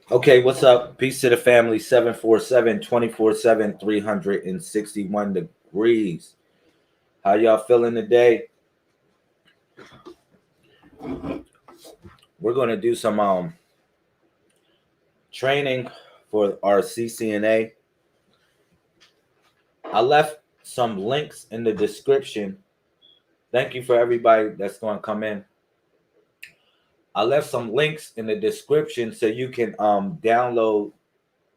Okay, what's up? Peace to the family. 747 24/7 361 degrees. How y'all feeling today? We're going to do some training for our CCNA. I left some links in the description. Thank you for everybody that's going to come in. I left some links in the description so you can download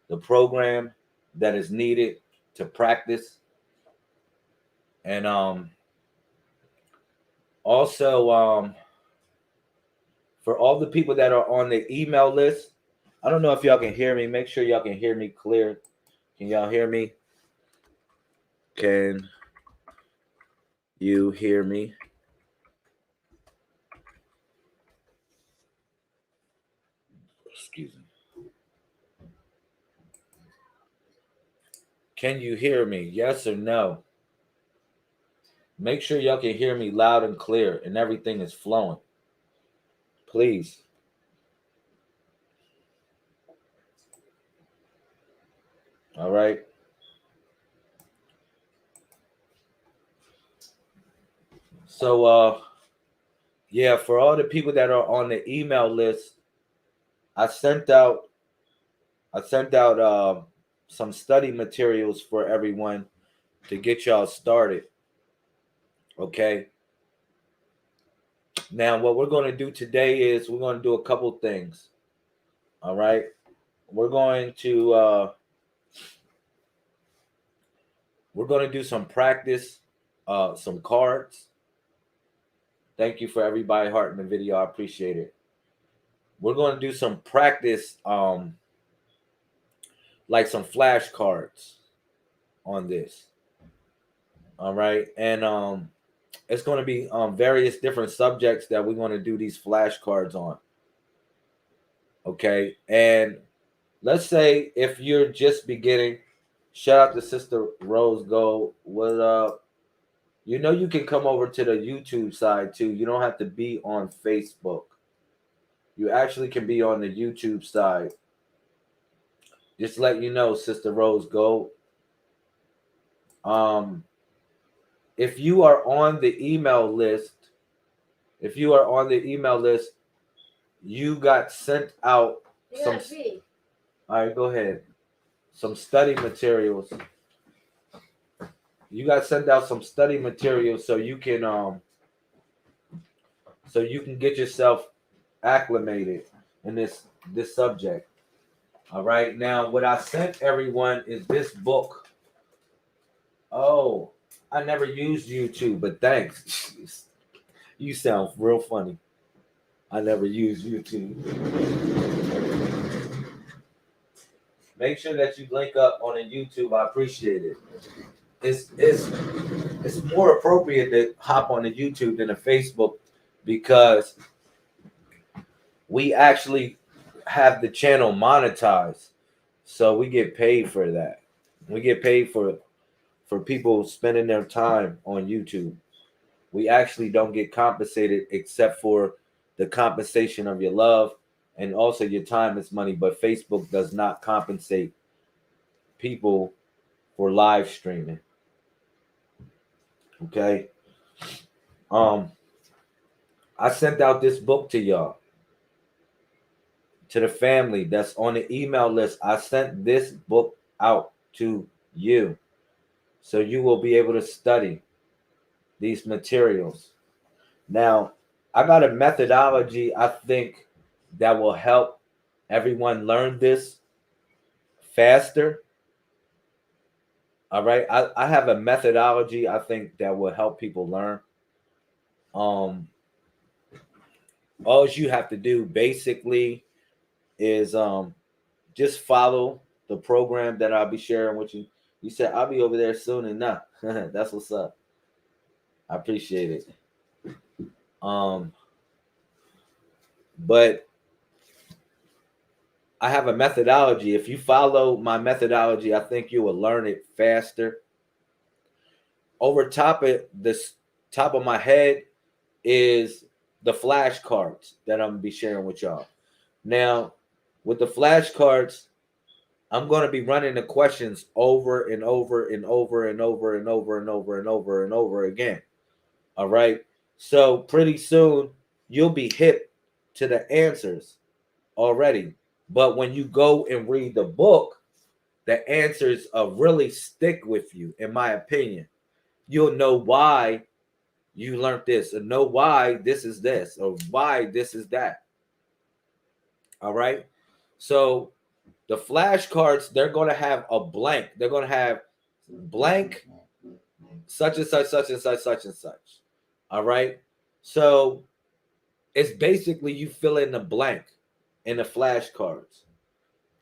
the program that is needed to practice. And also for all the people that are on the email list, I don't know if y'all can hear me. Make sure y'all can hear me clear. Can y'all hear me? Can you hear me? Excuse me. Can you hear me? Yes or no? Make sure y'all can hear me loud and clear and everything is flowing. Please. All right. So yeah, for all the people that are on the email list, I sent out some study materials for everyone to get y'all started. Okay. Now, what we're going to do today is we're going to do a couple things. All right. We're going to do some practice, some cards. Thank you for everybody hearting the video. I appreciate it. We're going to do some practice, like some flashcards on this. All right, and it's going to be various different subjects that we're going to do these flashcards on. Okay, and let's say if you're just beginning, shout out to Sister Rose Gold. What up? You know you can come over to the YouTube side too. You don't have to be on Facebook. You actually can be on the YouTube side. Just let you know, Sister Rose Gold. Um, if you are on the email list, you got sent out some. All right, go ahead. Some study materials. You got sent out some study materials so you can get yourself acclimated in this subject. All right. Now, what I sent everyone is this book. Oh, I never used YouTube, but thanks. You sound real funny. I never used YouTube. Make sure that you link up on the YouTube. I appreciate it. It's more appropriate to hop on the YouTube than the Facebook because we actually have the channel monetized, so we get paid for that. We get paid for people spending their time on YouTube. We actually don't get compensated except for the compensation of your love and also your time is money. But Facebook does not compensate people for live streaming. Okay. I sent out this book to y'all, to the family that's on the email list. I sent this book out to you so you will be able to study these materials. Now, I got a methodology I think that will help everyone learn this faster. All right. I have a methodology I think that will help people learn. Um, all you have to do basically is just follow the program that I'll be sharing with you. You said I'll be over there soon enough. That's what's up. I appreciate it. But I have a methodology. If you follow my methodology, I think you will learn it faster. Over top of my head is the flashcards that I'm gonna be sharing with y'all. Now, With the flashcards, I'm going to be running the questions over and over and over and over and over and over and over and over again. All right. So pretty soon you'll be hip to the answers already. But when you go and read the book, the answers really stick with you, in my opinion. You'll know why you learned this, and know why this is this, or why this is that. All right. So the flashcards, they're going to have a blank. They're going to have blank, such and such, such and such, such and such. All right. So it's basically you fill in the blank in the flashcards.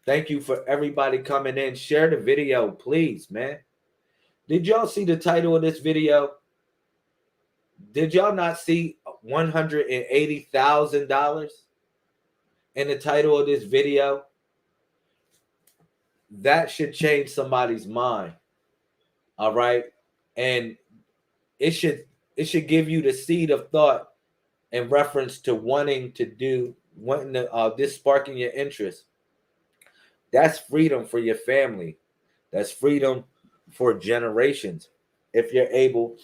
Thank you for everybody coming in. Share the video, please, man. Did y'all see the title of this video? Did y'all not see $180,000 in the title of this video? That should change somebody's mind. All right. And it should give you the seed of thought in reference to wanting to this sparking your interest. That's freedom for your family. That's freedom for generations. If you're able,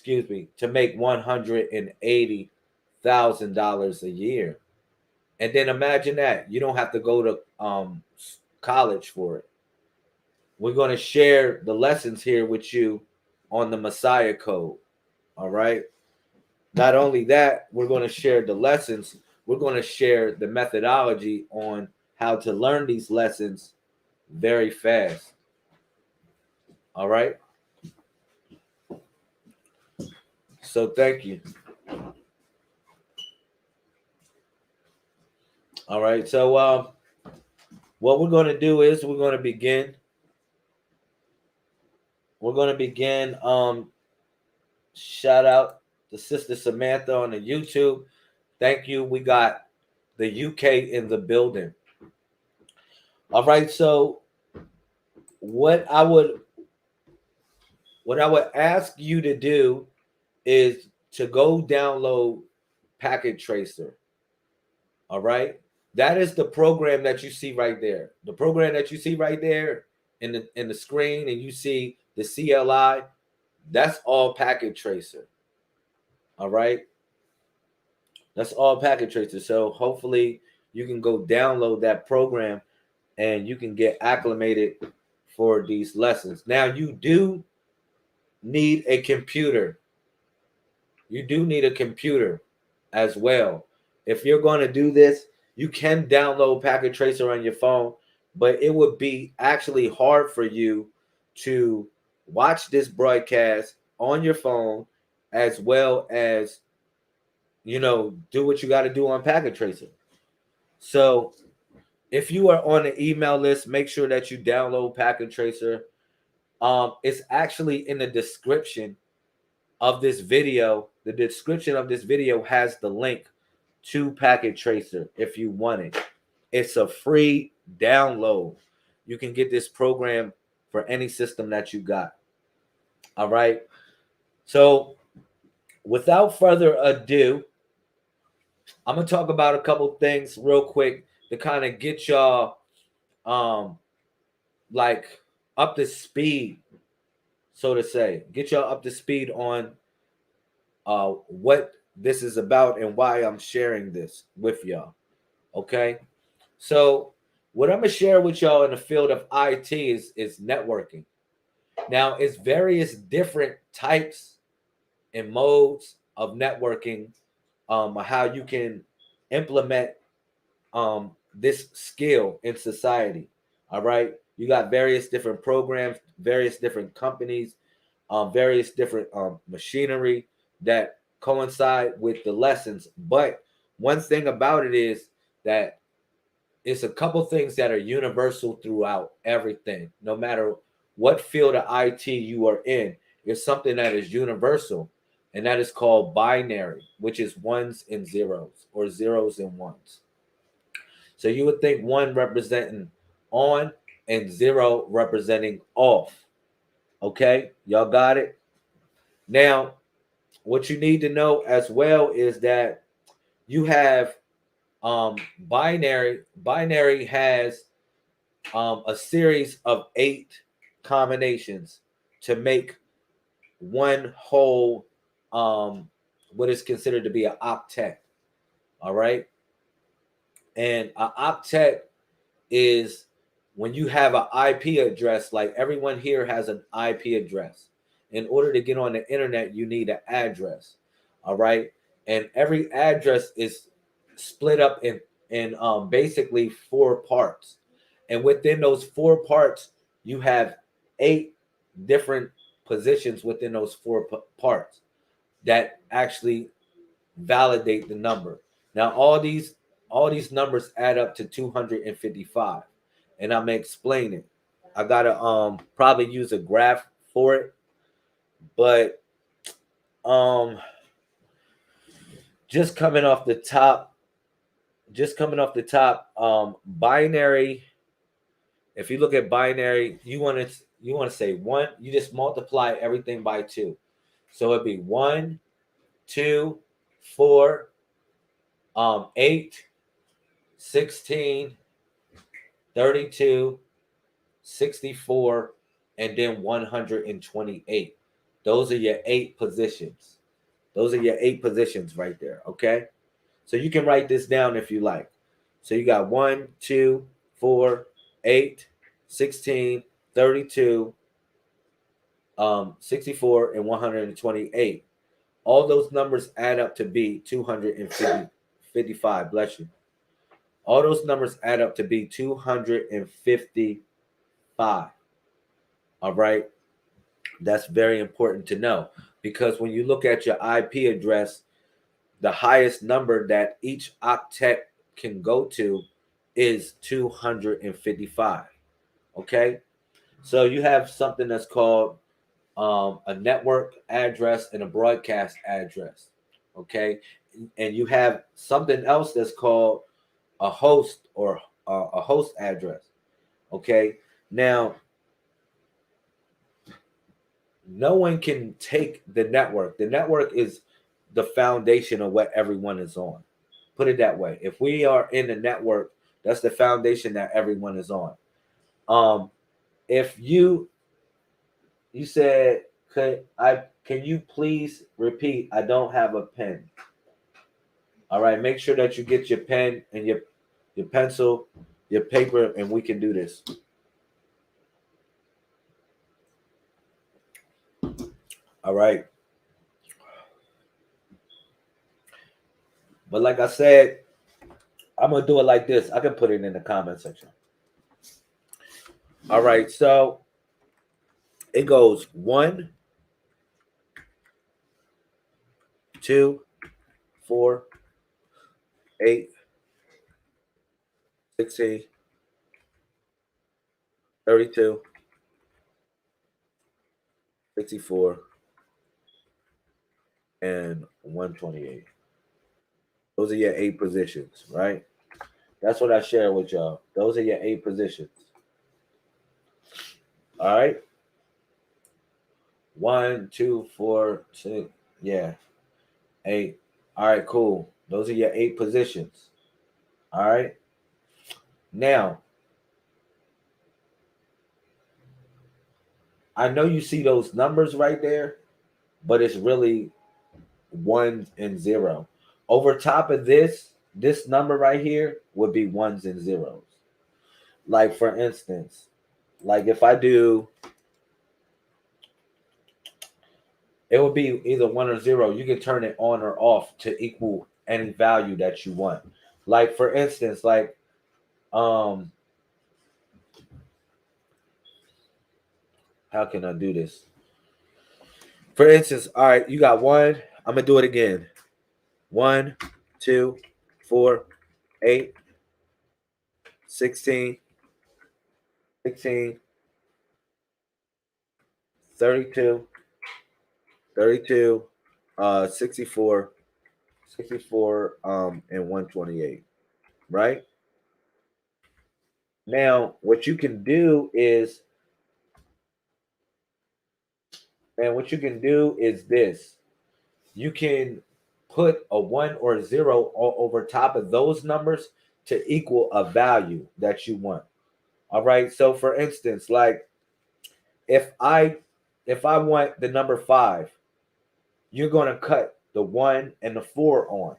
to make $180,000 a year. And then imagine that. You don't have to go to college for it. We're going to share the lessons here with you on the Messiah Code. All right. Not only that, we're going to share the lessons. We're going to share the methodology on how to learn these lessons very fast. All right. So thank you. All right. So what we're going to do is we're going to begin. We're going to begin. Shout out to Sister Samantha on the YouTube. Thank you. We got the UK in the building. All right. So what I would ask you to do is to go download Packet Tracer. All right. That is the program that you see right there. The program that you see right there in the screen, and you see the CLI, that's all Packet Tracer. All right. That's all Packet Tracer. So hopefully you can go download that program and you can get acclimated for these lessons. Now you do need a computer. You do need a computer as well. If you're going to do this, you can download Packet Tracer on your phone, but it would be actually hard for you to watch this broadcast on your phone as well as, do what you got to do on Packet Tracer. So if you are on the email list, make sure that you download Packet Tracer. It's actually in the description of this video. The description of this video has the link to Packet Tracer if you want it. It's a free download. You can get this program for any system that you got. All right. So without further ado, I'm going to talk about a couple things real quick to kind of get y'all like up to speed, so to say. Get y'all up to speed on what this is about and why I'm sharing this with y'all. Okay. So what I'm going to share with y'all in the field of IT is networking. Now, it's various different types and modes of networking, how you can implement this skill in society. All right. You got various different programs, various different companies, various different machinery that coincide with the lessons. But one thing about it is that it's a couple things that are universal throughout everything. No matter what field of IT you are in, it's something that is universal, and that is called binary, which is ones and zeros, or zeros and ones. So you would think one representing on and zero representing off. Okay, y'all got it? Now, what you need to know as well is that you have Binary has a series of 8 combinations to make one whole what is considered to be an octet. All right. And an octet is when you have an IP address, like everyone here has an IP address. In order to get on the internet, you need an address. All right. And every address is split up in basically 4 parts. And within those 4 parts, you have 8 different positions within those 4 parts that actually validate the number. Now all these numbers add up to 255, and I'm gonna explain it. I gotta probably use a graph for it, but um just coming off the top, binary. If you look at binary, you want to say one. You just multiply everything by 2, so it'd be 1, 2, 4, 8, 16, 32, 64, and then 128. Those are your 8 positions. Those are your 8 positions right there. Okay. So you can write this down if you like. So you got 1, 2, 4, 8, 16, 32, 64, and 128. All those numbers add up to be 255. Bless you. All those numbers add up to be 255. All right. That's very important to know, because when you look at your IP address, the highest number that each octet can go to is 255. Okay. So you have something that's called a network address and a broadcast address. Okay. And you have something else that's called a host, or a host address. Okay. Now, no one can take the network. The network is the foundation of what everyone is on. Put it that way. If we are in the network, that's the foundation that everyone is on. If you said, can you please repeat? I don't have a pen. All right, make sure that you get your pen and your pencil, your paper, and we can do this. All right. But like I said, I'm gonna do it like this. I can put it in the comment section. All right, so it goes 1, 2, 4, 8, 16, 32, 64, and 128. Those are your 8 positions, right? That's what I share with y'all. Those are your 8 positions. All right. 1, 2, 4, 6. Yeah. 8. All right, cool. Those are your 8 positions. All right. Now, I know you see those numbers right there, but it's really 1 and 0. Over top of this number right here would be 1s and 0s. Like, for instance, like if I do, it would be either 1 or 0. You can turn it on or off to equal any value that you want. Like, for instance, like how can I do this? For instance, all right, you got 1. I'm gonna do it again. 1, 2, 4, 8, 16, 16, 32, 32, 64, 64, and 128. Right? Now, what you can do is, this. You can put a 1 or a 0 over top of those numbers to equal a value that you want. All right. So for instance, like if I want the number 5, you're going to cut the 1 and the 4 on.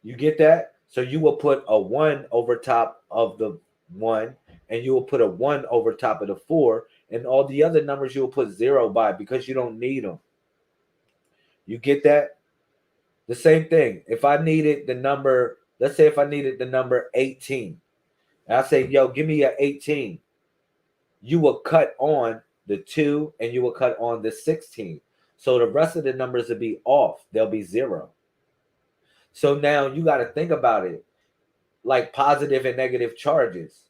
You get that? So you will put a 1 over top of the 1, and you will put a 1 over top of the 4, and all the other numbers you will put 0 by because you don't need them. You get that? The same thing. If I needed the number, let's say if I needed the number 18, and I say, yo, give me a 18, you will cut on the 2 and you will cut on the 16. So the rest of the numbers will be off. They'll be 0. So now you got to think about it like positive and negative charges.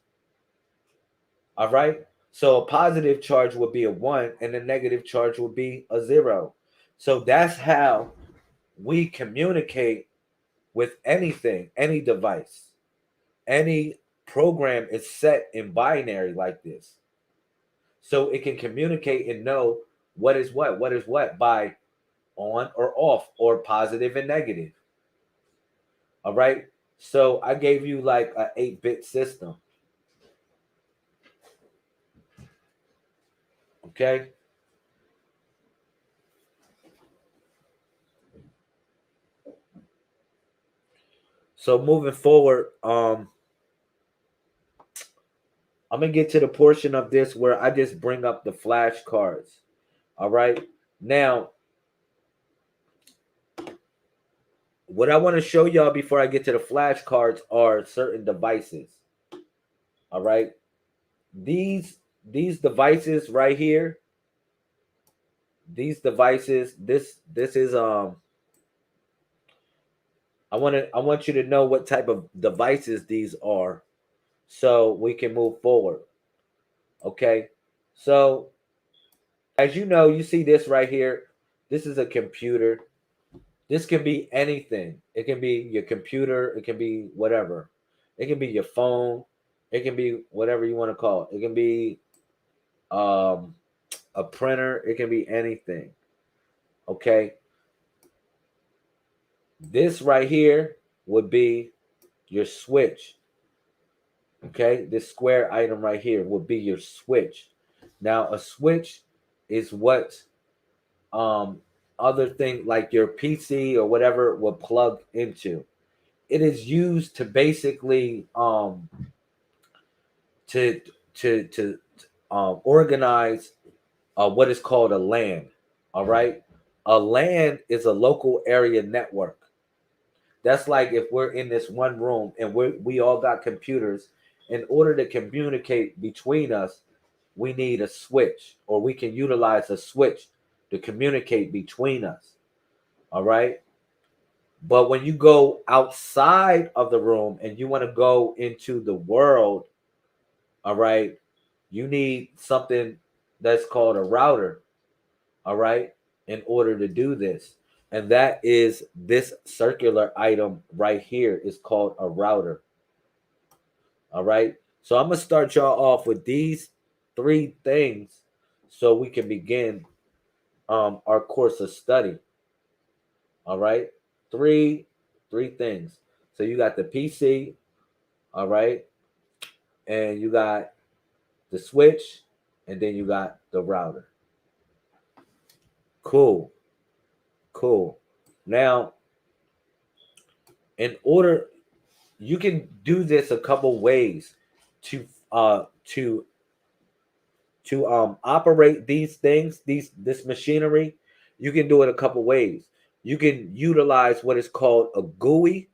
All right. So a positive charge would be a 1 and a negative charge would be a 0. So that's how we communicate with anything, any device. Any program is set in binary like this. So it can communicate and know what is what by on or off or positive and negative. All right. So I gave you like an 8-bit system. Okay. So moving forward, I'm gonna get to the portion of this where I just bring up the flashcards. All right. Now, what I want to show y'all before I get to the flashcards are certain devices. All right. These devices right here, these devices, this is I want you to know what type of devices these are so we can move forward. Okay? So, as you know, you see this right here. This is a computer. This can be anything. It can be your computer, it can be whatever. It can be your phone, it can be whatever you want to call it. It can be a printer, it can be anything. Okay? This right here would be your switch. Okay, this square item right here would be your switch. Now, a switch is what other thing like your PC or whatever will plug into. It is used to basically to organize what is called a LAN. All right, a LAN is a local area network. That's like if we're in this one room and we all got computers. In order to communicate between us, we need a switch, or we can utilize a switch to communicate between us. All right. But when you go outside of the room and you want to go into the world, all right, you need something that's called a router. All right, in order to do this. And that is this circular item right here is called a router. All right. So I'm going to start y'all off with these 3 things so we can begin our course of study. All right. Three things. So you got the PC, all right, and you got the switch, and then you got the router. Cool. Now, in order, you can do this a couple ways to operate these things, this machinery. You can do it a couple ways. You can utilize what is called a GUI.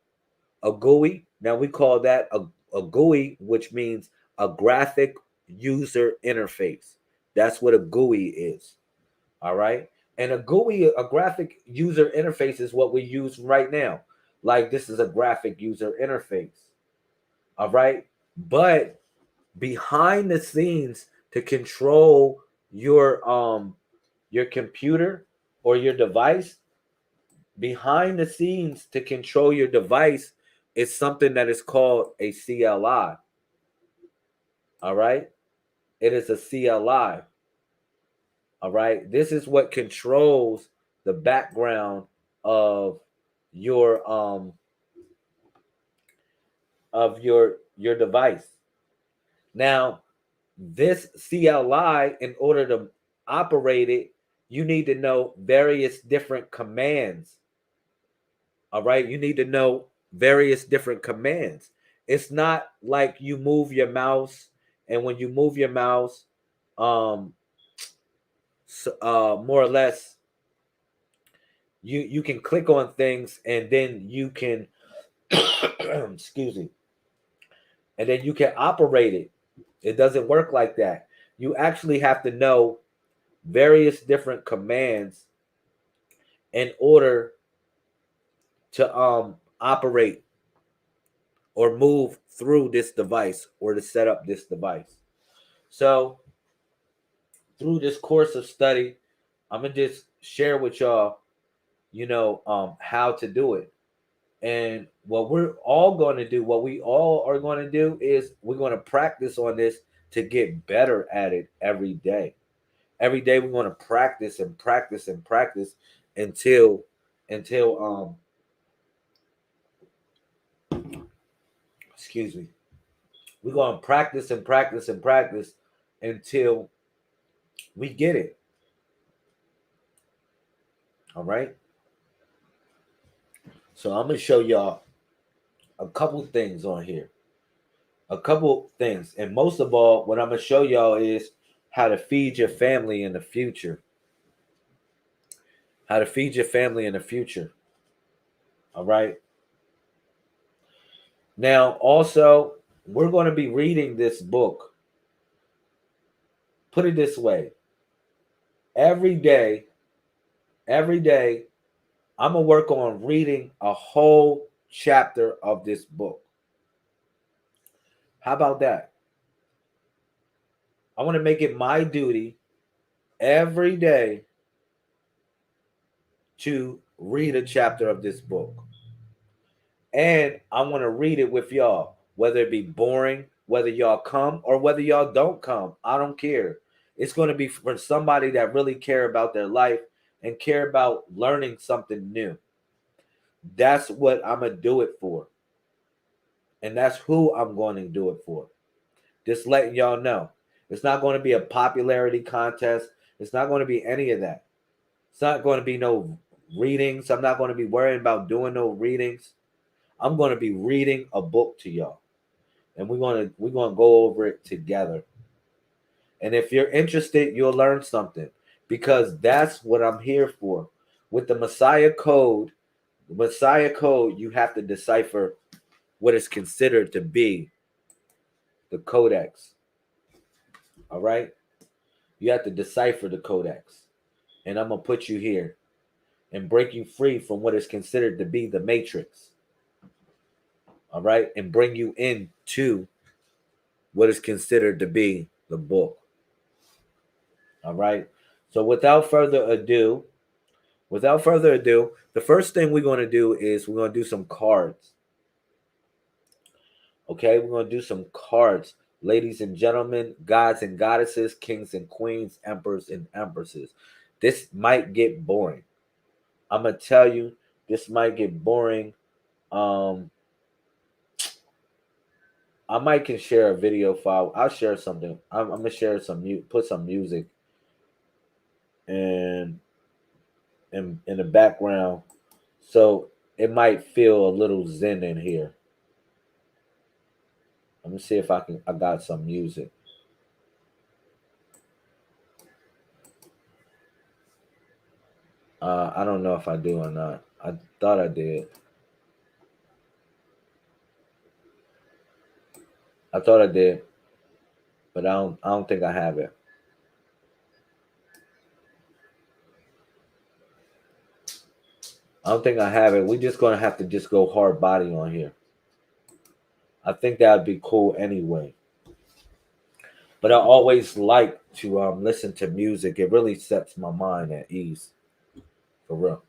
A GUI. Now we call that a GUI, which means a graphic user interface. That's what a GUI is. All right. And a GUI, a graphic user interface, is what we use right now. Like this is a graphic user interface. All right. But behind the scenes to control your computer or your device, behind the scenes to control your device is something that is called a CLI. All right. It is a CLI. All right. This is what controls the background of your of your device. Now, this CLI, in order to operate it, you need to know various different commands. All right, you need to know various different commands. It's not like you move your mouse, and when you move your mouse, um, more or less, you can click on things, and then you can, excuse me, and then you can operate it. It doesn't work like that. You actually have to know various different commands in order to operate or move through this device or to set up this device. So through this course of study, I'm gonna just share with y'all, how to do it. And what we're all going to do, what we all are going to do is we're going to practice on this to get better at it every day. Every day we're going to practice and practice and practice until excuse me. We're going to practice and practice and practice until we get it. All right? So I'm going to show y'all a couple things on here. A couple things. And most of all, what I'm going to show y'all is how to feed your family in the future. How to feed your family in the future. All right. Now, also, we're going to be reading this book. Put it this way. Every day, I'm going to work on reading a whole chapter of this book. How about that? I want to make it my duty every day to read a chapter of this book. And I want to read it with y'all, whether it be boring, whether y'all come or whether y'all don't come. I don't care. It's going to be for somebody that really care about their life and care about learning something new. That's what I'm going to do it for. And that's who I'm going to do it for. Just letting y'all know. It's not going to be a popularity contest. It's not going to be any of that. It's not going to be no readings. I'm not going to be worrying about doing no readings. I'm going to be reading a book to y'all. And we're going to go over it together. And if you're interested, you'll learn something, because that's what I'm here for. With the Messiah Code, you have to decipher what is considered to be the codex. All right? You have to decipher the codex. And I'm going to put you here and break you free from what is considered to be the matrix. All right? And bring you into what is considered to be the book. All right? So without further ado, the first thing we're going to do is we're going to do some cards. Okay? We're going to do some cards. Ladies and gentlemen, gods and goddesses, kings and queens, emperors and empresses. This might get boring. I'm going to tell you, this might get boring. I might can share a video file. I'll share something. I'm going to share put some music in the background, so it might feel a little zen in here. Let me see if I got some music. I don't know if I do or not. I thought I did. But I don't think I have it. I don't think I have it. We're just gonna have to just go hard body on here. I think that'd be cool anyway. But I always like to listen to music. It really sets my mind at ease. For real.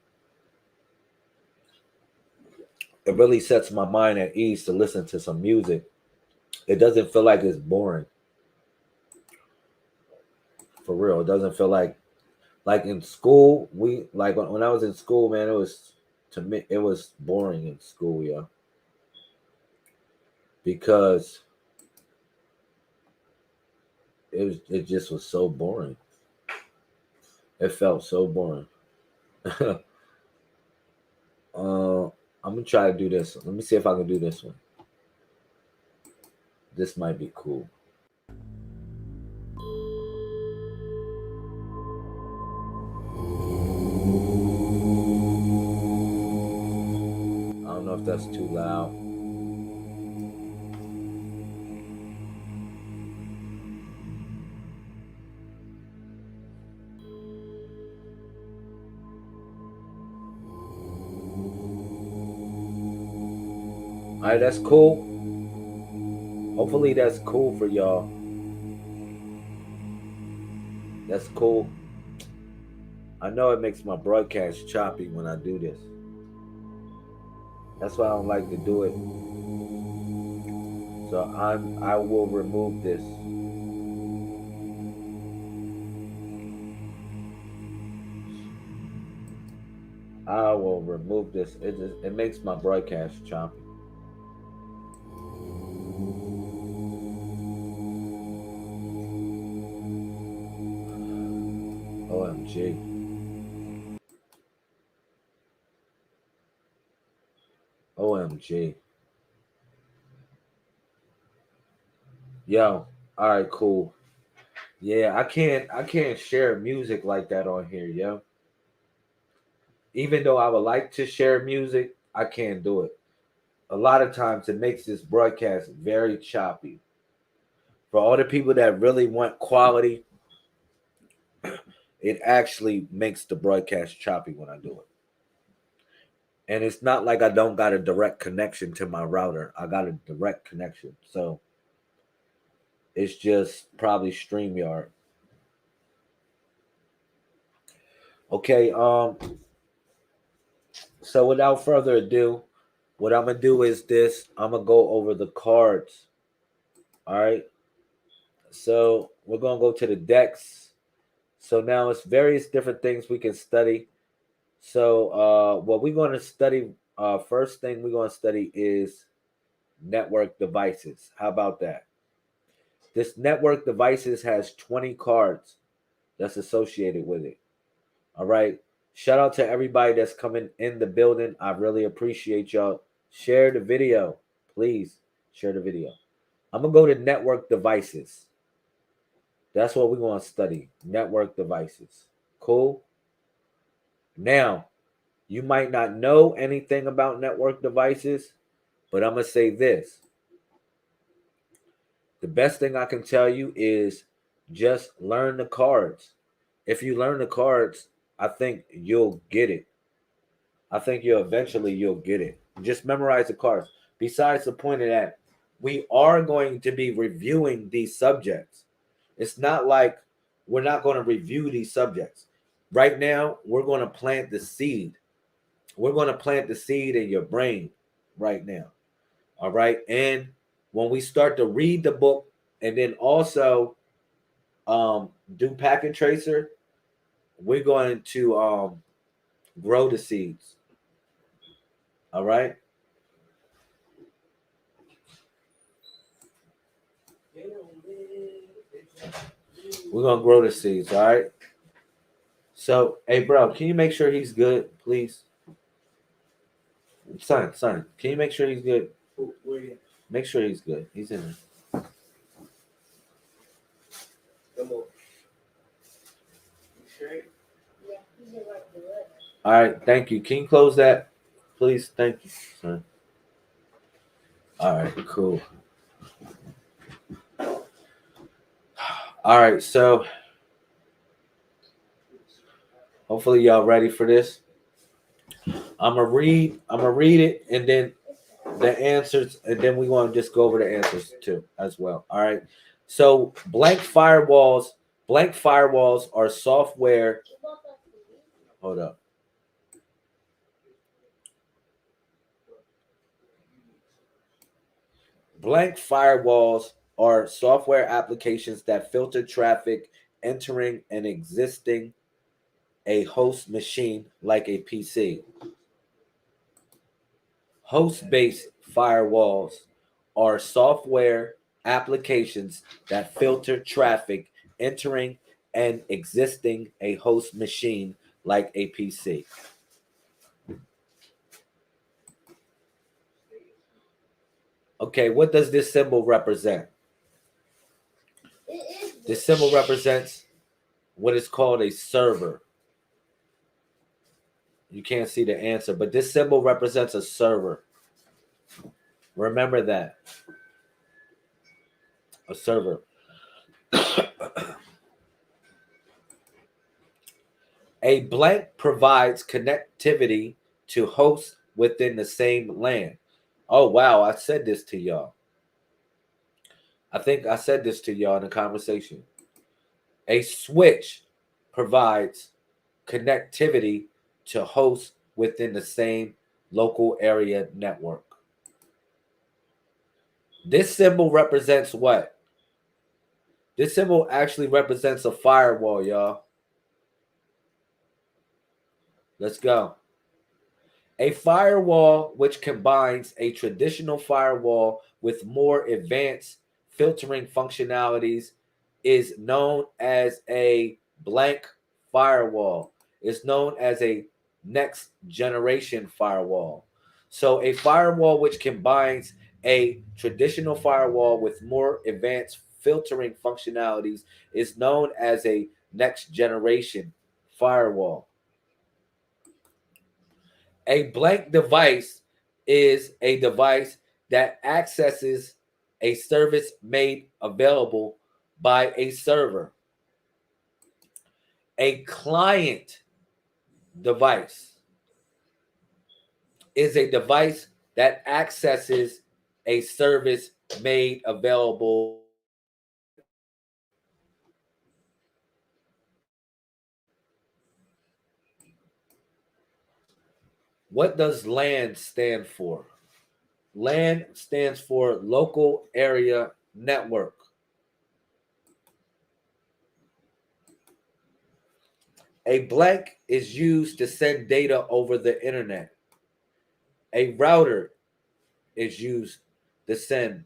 It really sets my mind at ease to listen to some music. It doesn't feel like it's boring. For real. It doesn't feel like in school, when I was in school, man, it was To me, it was boring in school, yeah. Because it just was so boring. It felt so boring. I'm gonna try to do this. Let me see if I can do this one. This might be cool. I don't know if that's too loud. All right, that's cool. Hopefully that's cool for y'all. That's cool. I know it makes my broadcast choppy when I do this. That's why I don't like to do it. So I will remove this. I will remove this. It makes my broadcast choppy. OMG. OMG. Yo, all right, cool. Yeah, I can't share music like that on here, yo. Even though I would like to share music, I can't do it. A lot of times it makes this broadcast very choppy. For all the people that really want quality, it actually makes the broadcast choppy when I do it. And it's not like I don't got a direct connection to my router. I got a direct connection. So it's just probably StreamYard. Okay, so without further ado, what I'm gonna do is this. I'm gonna go over the cards. All right. So we're gonna go to the decks. So now it's various different things we can study. So what we're gonna study, first thing we're gonna study is network devices. How about that? This network devices has 20 cards that's associated with it. All right. Shout out to everybody that's coming in the building. I really appreciate y'all. Share the video. Please share the video. I'm going to go to network devices. That's what we're going to study. Network devices. Cool. Now, you might not know anything about network devices, but I'm going to say this. The best thing I can tell you is just learn the cards. If you learn the cards, I think you'll get it. I think you'll get it. Just memorize the cards. Besides the point of that, we are going to be reviewing these subjects. It's not like we're not going to review these subjects. Right now, we're going to plant the seed. We're going to plant the seed in your brain right now. All right. And when we start to read the book and then also do packet tracer, we're going to grow the seeds. All right. We're gonna grow the seeds, all right? So, hey, bro, can you make sure he's good, please? Son, can you make sure he's good? Make sure he's good. He's in there. Come on. Yeah, all right, thank you. Can you close that, please? Thank you, son. All right, cool. All right, so hopefully y'all ready for this. I'm gonna read it, and then the answers, and then we want to just go over the answers too as well. All right. So blank firewalls are software. Hold up. Blank firewalls are software applications that filter traffic entering and existing a host machine like a PC. Host-based firewalls are software applications that filter traffic entering and existing a host machine like a PC. Okay, what does this symbol represent? This symbol represents what is called a server. You can't see the answer, but this symbol represents a server. Remember that. A server. A blank provides connectivity to hosts within the same LAN. Oh, wow. I said this to y'all. I think I said this to y'all in a conversation. A switch provides connectivity to hosts within the same local area network. This symbol represents what? This symbol actually represents a firewall, y'all. Let's go. A firewall which combines a traditional firewall with more advanced filtering functionalities is known as a blank firewall. It's known as a next generation firewall. So a firewall which combines a traditional firewall with more advanced filtering functionalities is known as a next generation firewall. A blank device is a device that accesses a service made available by a server. A client device is a device that accesses a service made available. What does LAN stand for? LAN stands for local area network. A blank is used to send data over the internet. A router is used to send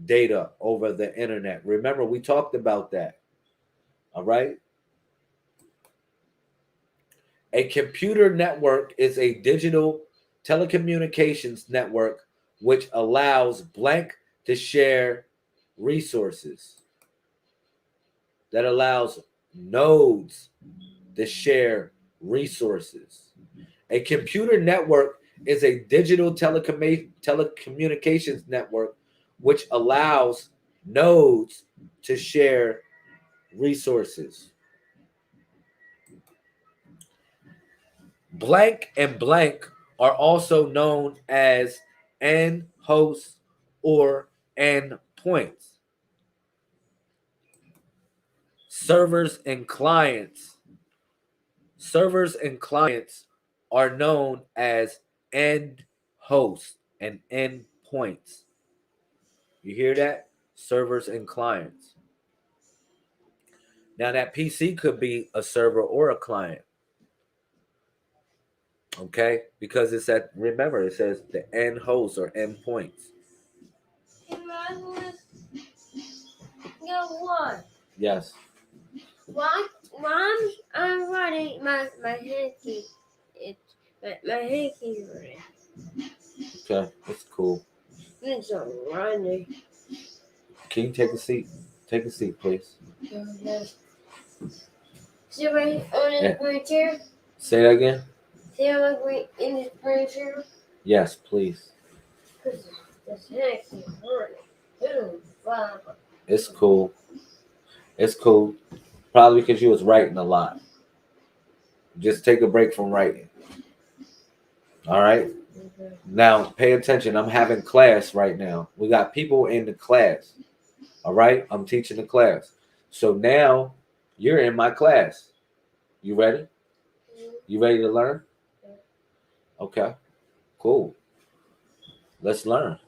data over the internet. Remember, we talked about that. All right. A computer network is a digital telecommunications network which allows blank to share resources. That allows nodes to share resources. A computer network is a digital telecommunications network which allows nodes to share resources. Blank and blank are also known as end hosts or end points. Servers and clients. Servers and clients are known as end hosts and end points. You hear that? Servers and clients. Now, that PC could be a server or a client. Okay? Because it's at, remember, it says the end hosts or end points. Yes. Mom, I'm running. My hanky. My hanky running. Okay, that's cool. It's running. Can you take a seat? Take a seat, please. See right on this green chair? Say that again? See on the green in this green chair? Yes, please. Because this hanky running. It's cool. It's cool. Probably because you was writing a lot. Just take a break from writing. All right? Now, pay attention. I'm having class right now. We got people in the class. All right? I'm teaching the class. So now you're in my class. You ready? You ready to learn? Okay. Cool. Let's learn.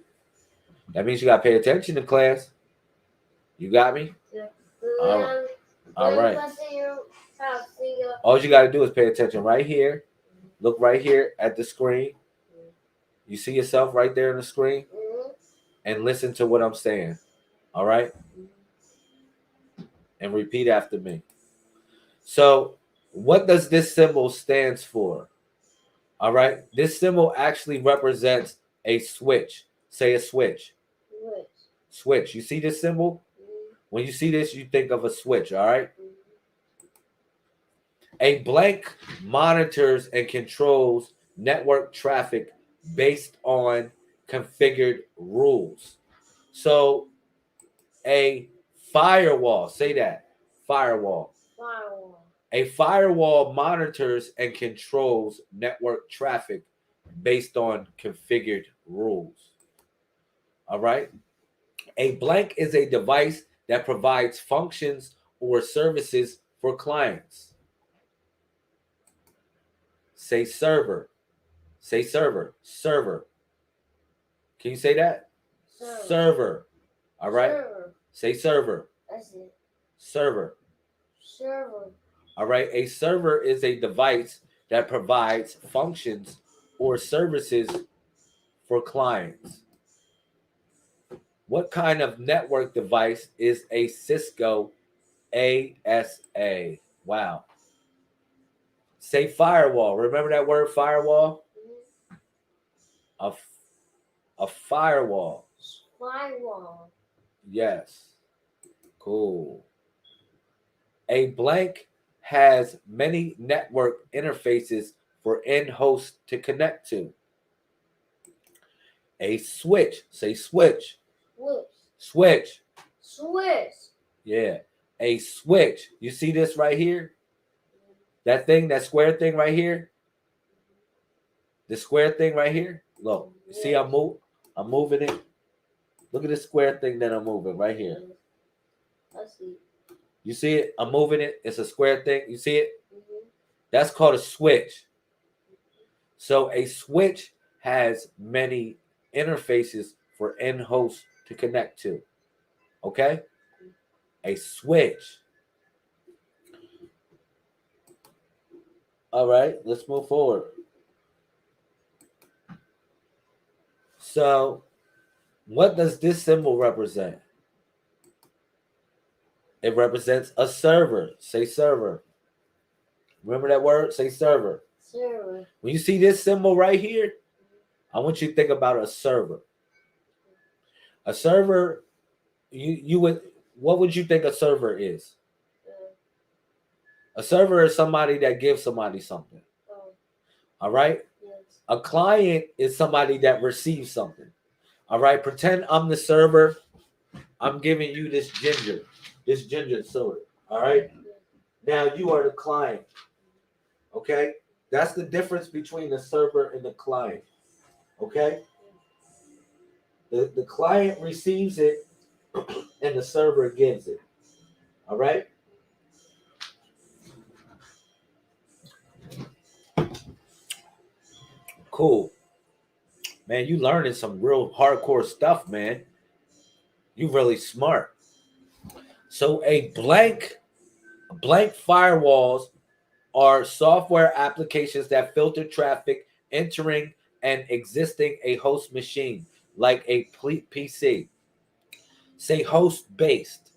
That means you got to pay attention to class. You got me? All right. All you got to do is pay attention right here. Look right here at the screen. You see yourself right there on the screen? Mhm. And listen to what I'm saying. All right? And repeat after me. So, what does this symbol stands for? All right? This symbol actually represents a switch. Say a switch. Switch. Switch. You see this symbol? Mhm. When you see this, you think of a switch, all right? Mhm. A blank monitors and controls network traffic based on configured rules. So a firewall, say that, firewall. Firewall. A firewall monitors and controls network traffic based on configured rules. All right? A blank is a device that provides functions or services for clients. Say server. Say server. Server. Can you say that? Server. Server. All right? Server. Say server. That's it. Server. Server. All right? A server is a device that provides functions or services for clients. What kind of network device is a Cisco Asa? Wow. Say firewall. Remember that word firewall? Mhm. A firewall. Firewall. Yes. Cool. A blank has many network interfaces for end hosts to connect to. A switch. Say switch. Switch. Switch. Switch. Yeah. A switch. You see this right here? That thing, that square thing right here? The square thing right here? Look. See I'm moving it. Look at this square thing that I'm moving right here. I see. You see it? I'm moving it. It's a square thing. You see it? Mhm. That's called a switch. So a switch has many interfaces for end hosts to connect to. Okay? A switch. All right, let's move forward. So, what does this symbol represent? It represents a server. Say server. Remember that word? Say server. Server. When you see this symbol right here, I want you to think about a server. A server, you would, what would you think a server is? A server is somebody that gives somebody something. Oh. All right? Yes. A client is somebody that receives something. All right? Pretend I'm the server. I'm giving you this ginger soda. All right? Now you are the client. Okay? That's the difference between the server and the client. Okay? The client receives it and the server gives it. All right? Cool. Man, you learning some real hardcore stuff, man. You really smart. So a blank firewalls are software applications that filter traffic entering and existing a host machine, like a PC. Say host based.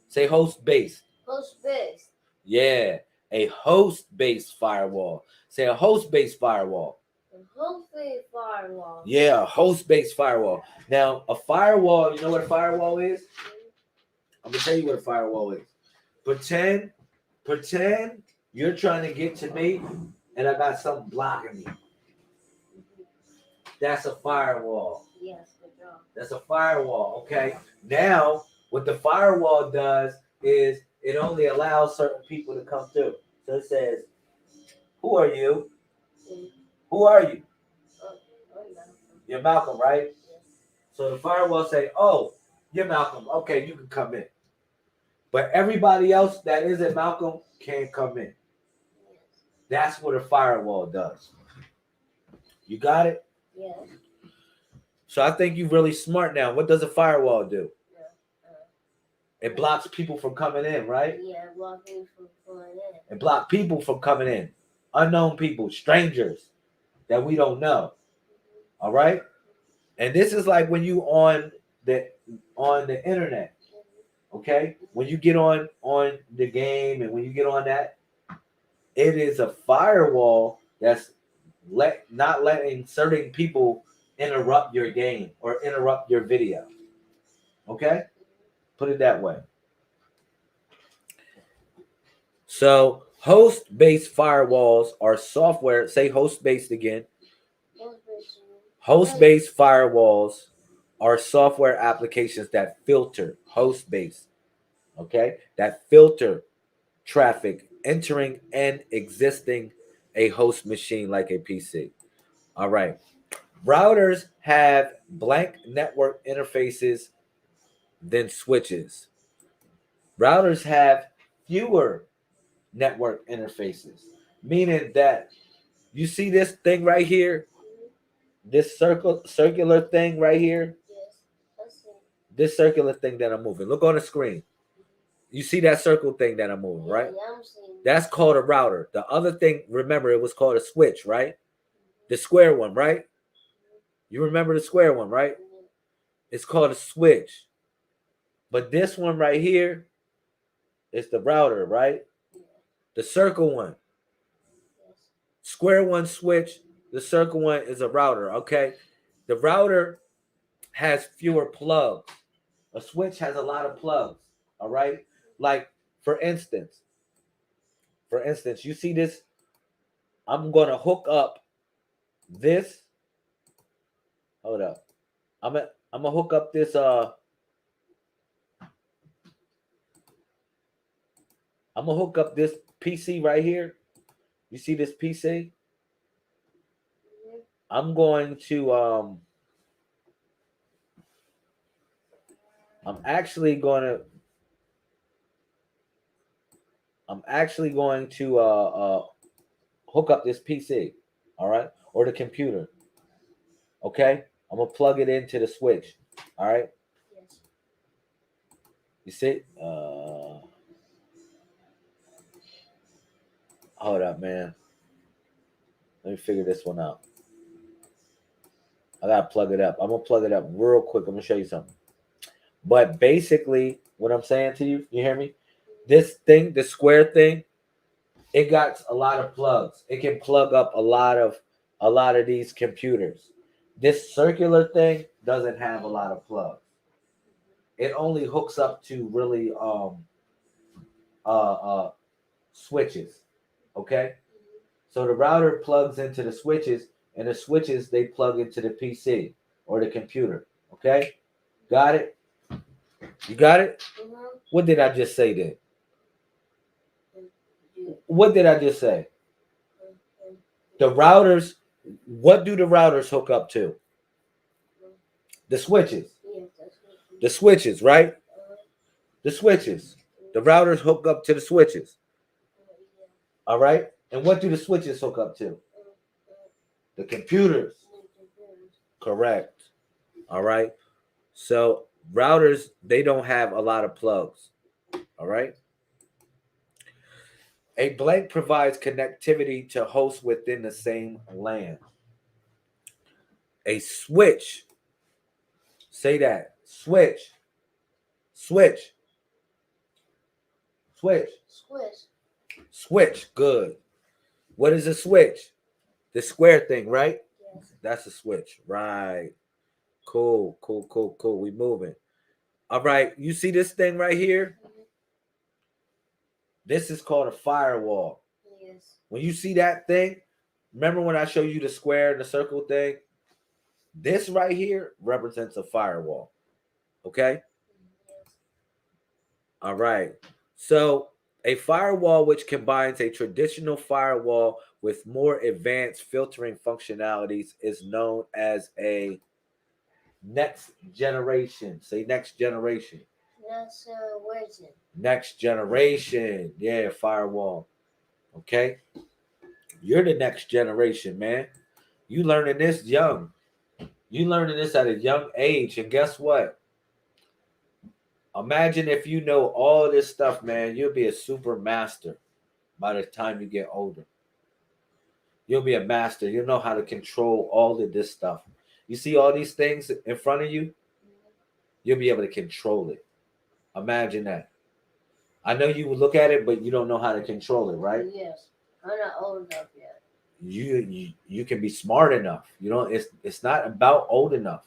Say host based. Host based. Yeah, a host based firewall. Say a host based firewall. A host based firewall. Yeah, a host based firewall. Now, a firewall, you know what a firewall is? I'm gonna tell you what a firewall is. Pretend you're trying to get to me and I got something blocking me. That's a firewall. Yes, good job. That's a firewall, okay? Now, what the firewall does is it only allows certain people to come through. So it says, who are you? Who are you? You're Malcolm, right? Yes. So the firewall say, oh, you're Malcolm. Okay, you can come in. But everybody else that isn't Malcolm can't come in. Yes. That's what a firewall does. You got it? Yes. So I think you're really smart now. What does a firewall do? Yeah. It blocks people from coming in, right? Yeah, blocking from coming in. It blocks people from coming in. Unknown people, strangers that we don't know. All right. And this is like when you on the internet. Okay. When you get on the game and when you get on that, it is a firewall that's not letting certain people interrupt your game or interrupt your video. Okay? Put it that way. So host-based firewalls are software. Say host-based again. Host-based firewalls are software applications that filter host-based. Okay? That filter traffic entering and existing a host machine like a PC. All right. Routers have blank network interfaces than switches. Routers have fewer network interfaces, meaning that you see this thing right here, this circular thing right here, this circular thing that I'm moving. Look on the screen. You see that circle thing that I'm moving, right? That's called a router. The other thing, remember, it was called a switch, right? The square one, right? You remember the square one, right? It's called a switch. But this one right here is the router, right? The circle one. Square one switch. The circle one is a router, okay? The router has fewer plugs. A switch has a lot of plugs, all right? Like, for instance, you see this? I'm going to hook up this. Hold up. I'm gonna hook up this PC right here. You see this PC? I'm going to I'm actually going to hook up this PC, all right? Or the computer. Okay? I'm gonna plug it into the switch. All right? Yes. You see? Hold up, man. Let me figure this one out. I gotta plug it up. I'm gonna plug it up real quick. I'm gonna show you something. But basically, what I'm saying to you, you hear me? This thing, the square thing, it got a lot of plugs. It can plug up a lot of these computers. This circular thing doesn't have a lot of plugs. It only hooks up to really switches. Okay? So the router plugs into the switches, and the switches they plug into the PC or the computer. Okay? Got it? You got it? Mm-hmm. What did I just say then? What did I just say? The routers, what do the routers hook up to? The switches. The switches, right? The switches. The routers hook up to the switches. All right? And what do the switches hook up to? The computers. Correct. All right? So routers, they don't have a lot of plugs. All right? A blank provides connectivity to hosts within the same LAN. A switch. Say that. Switch. Switch. Switch. Switch. Switch. Good. What is a switch? The square thing, right? Yes. That's a switch. Right. Cool. We moving. All right. You see this thing right here? Mm-hmm. This is called a firewall. Yes. When you see that thing, remember when I showed you the square and the circle thing? This right here represents a firewall. Okay? Yes. All right. So a firewall which combines a traditional firewall with more advanced filtering functionalities is known as a next generation. Say next generation. Next generation. Yeah, firewall. Okay? You're the next generation, man. You learning this young. You learning this at a young age. And guess what? Imagine if you know all this stuff, man. You'll be a super master by the time you get older. You'll be a master. You'll know how to control all of this stuff. You see all these things in front of you? You'll be able to control it. Imagine that. I know you would look at it, but you don't know how to control it, right? Yes. I'm not old enough yet. You can be smart enough. You know, it's not about old enough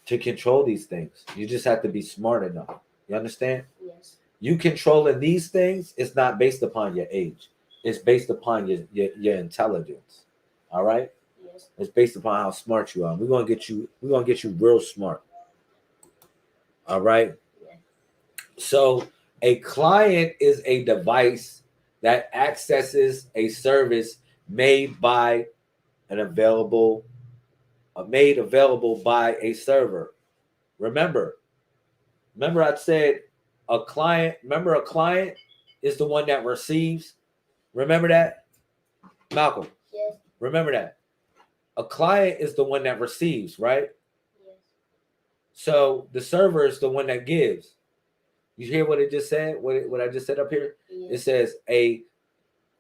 to control these things. You just have to be smart enough. You understand? Yes. You controlling these things is not based upon your age. It's based upon your intelligence. All right? Yes. It's based upon how smart you are. We're gonna get you real smart. All right. Yeah. So a client is a device that accesses a service made by an available made available by a server. Remember I said a client. Remember, a client is the one that receives. Remember that, Malcolm. Yes. Remember that a client is the one that receives, right? Yes. So the server is the one that gives. You hear what it just said? What I just said up here? Yes. It says a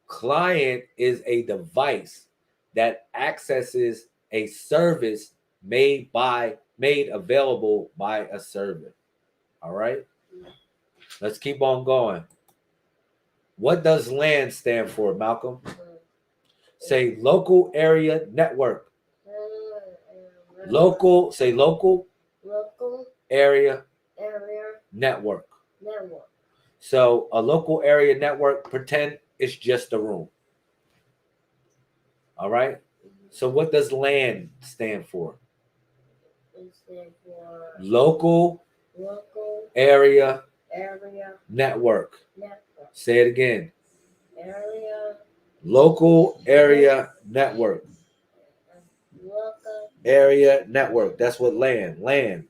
client is a device that accesses a service made available by a server. All right? Let's keep on going. What does LAN stand for, Malcolm? Say local area network. Local, say local area network. So a local area network, pretend it's just a room. All right? So what does LAN stand for? It stands for Local area network. Say it again. Local area network. Area network. That's what LAN.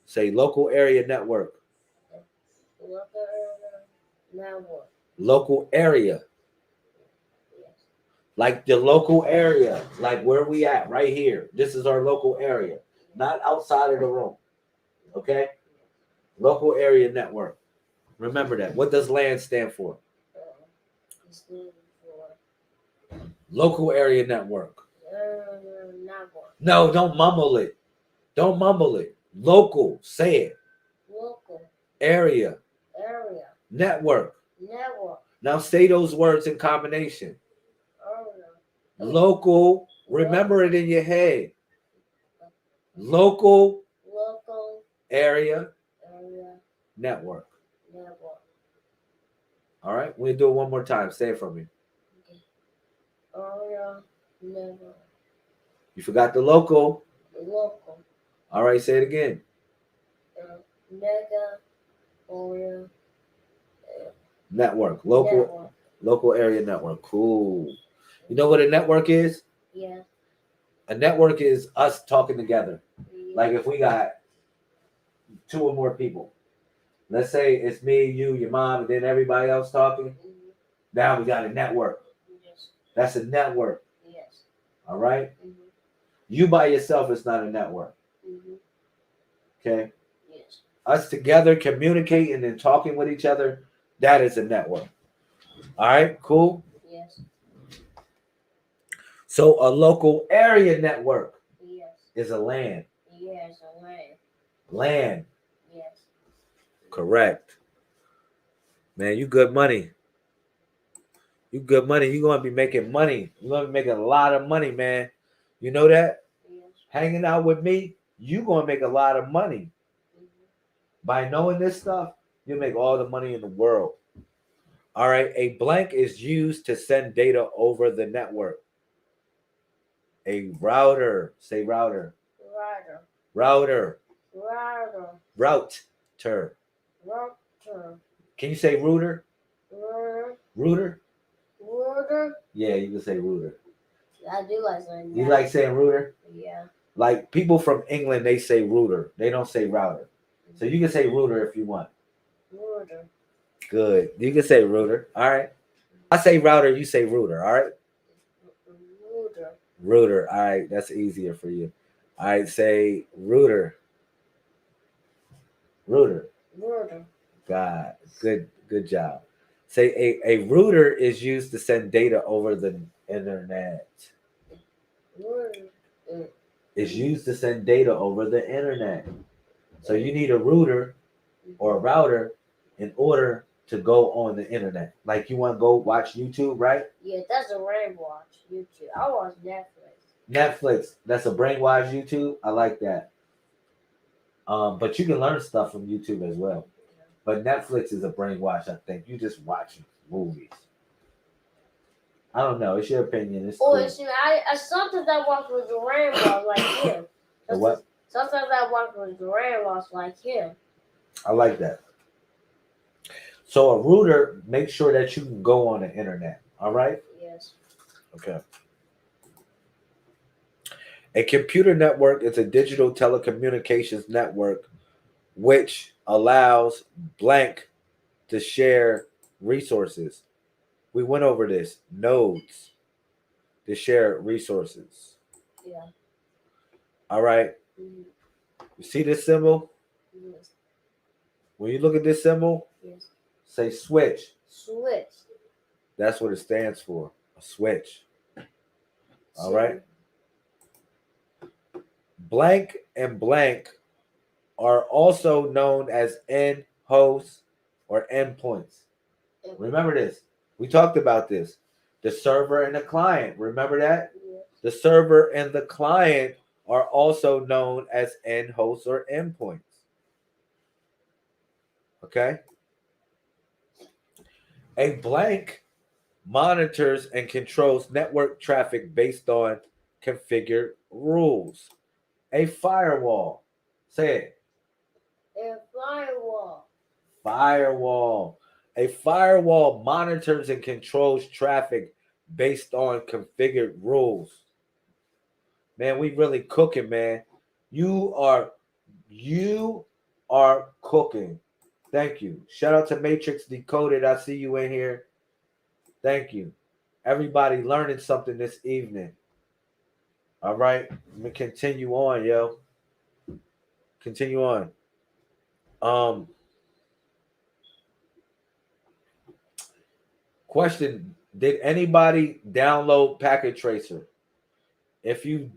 Say local area network. Local area. Like the local area. Like where we at right here. This is our local area. Not outside of the room. Okay? Local area network. Remember that. What does LAN stand for? Local area network. No, don't mumble it. Don't mumble it. Local. Say it. Local Area. Network. Now say those words in combination. Local. Remember it in your head. Local area network. All right. We'll do it one more time. Say it for me. You forgot the local. All right. Say it again. Network. Local area network. Cool. You know what a network is? Yeah. A network is us talking together. Like if we got 2 or more people. Let's say it's me, you, your mom, and then everybody else talking. Mm-hmm. Now we got a network. Yes. That's a network. Yes. All right? Mm-hmm. You by yourself is not a network. Mm-hmm. Okay? Yes. Us together communicating and talking with each other, that is a network. All right? Cool? Yes. So a local area network is a LAN. Yes, a LAN. LAN. Yes. Correct. Man, you good money. You good money. You're going to be making money. You're going to be making a lot of money, man. You know that? Yes. Hanging out with me, you're going to make a lot of money. Mm-hmm. By knowing this stuff, you'll make all the money in the world. All right. A blank is used to send data over the network. A router. Say router. Router. Router. Can you say router? Router? Yeah, you can say router. I do like saying that. You like saying router? Yeah. Like people from England, they say router. They don't say router. So you can say router if you want. Router. Good. You can say router. All right. I say router, you say router. All right. Router. All right. That's easier for you. All right. Say router. God. Good job. Say a router is used to send data over the internet. It's used to send data over the internet. So you need a router or a router in order to go on the internet. Like you want to go watch YouTube, right? Yeah, that's a rain watch. YouTube. I watch Netflix. Netflix, that's a brainwise YouTube. I like that. But you can learn stuff from YouTube as well. But Netflix is a brainwash, I think. You just watching movies. I don't know. It's your opinion. It's Or cool. see, I sometimes I watch with the rain watch like him. The what? Sometimes I watch with the rain watch like him. I like that. So a router makes sure that you can go on the internet. All right? Yes. Okay. A computer network is a digital telecommunications network which allows blank to share resources. We went over this. Nodes to share resources. Yeah. All right. Mm-hmm. You see this symbol? Yes. When you look at this symbol, Yes. say switch. Switch. That's what it stands for. A switch. All right. Blank and blank are also known as end hosts or endpoints. Remember this. We talked about this. The server and the client. Remember that? Yeah. The server and the client are also known as end hosts or endpoints. Okay? A blank monitors and controls network traffic based on configured rules. A firewall. Say it. A firewall. Firewall. A firewall monitors and controls traffic based on configured rules. Man, we really cooking, man. You are cooking. Thank you. Shout out to Matrix Decoded. I see you in here. Thank you. Everybody learning something this evening. All right. Let me continue on, yo. Continue on. Um Question: did anybody download Packet Tracer? If you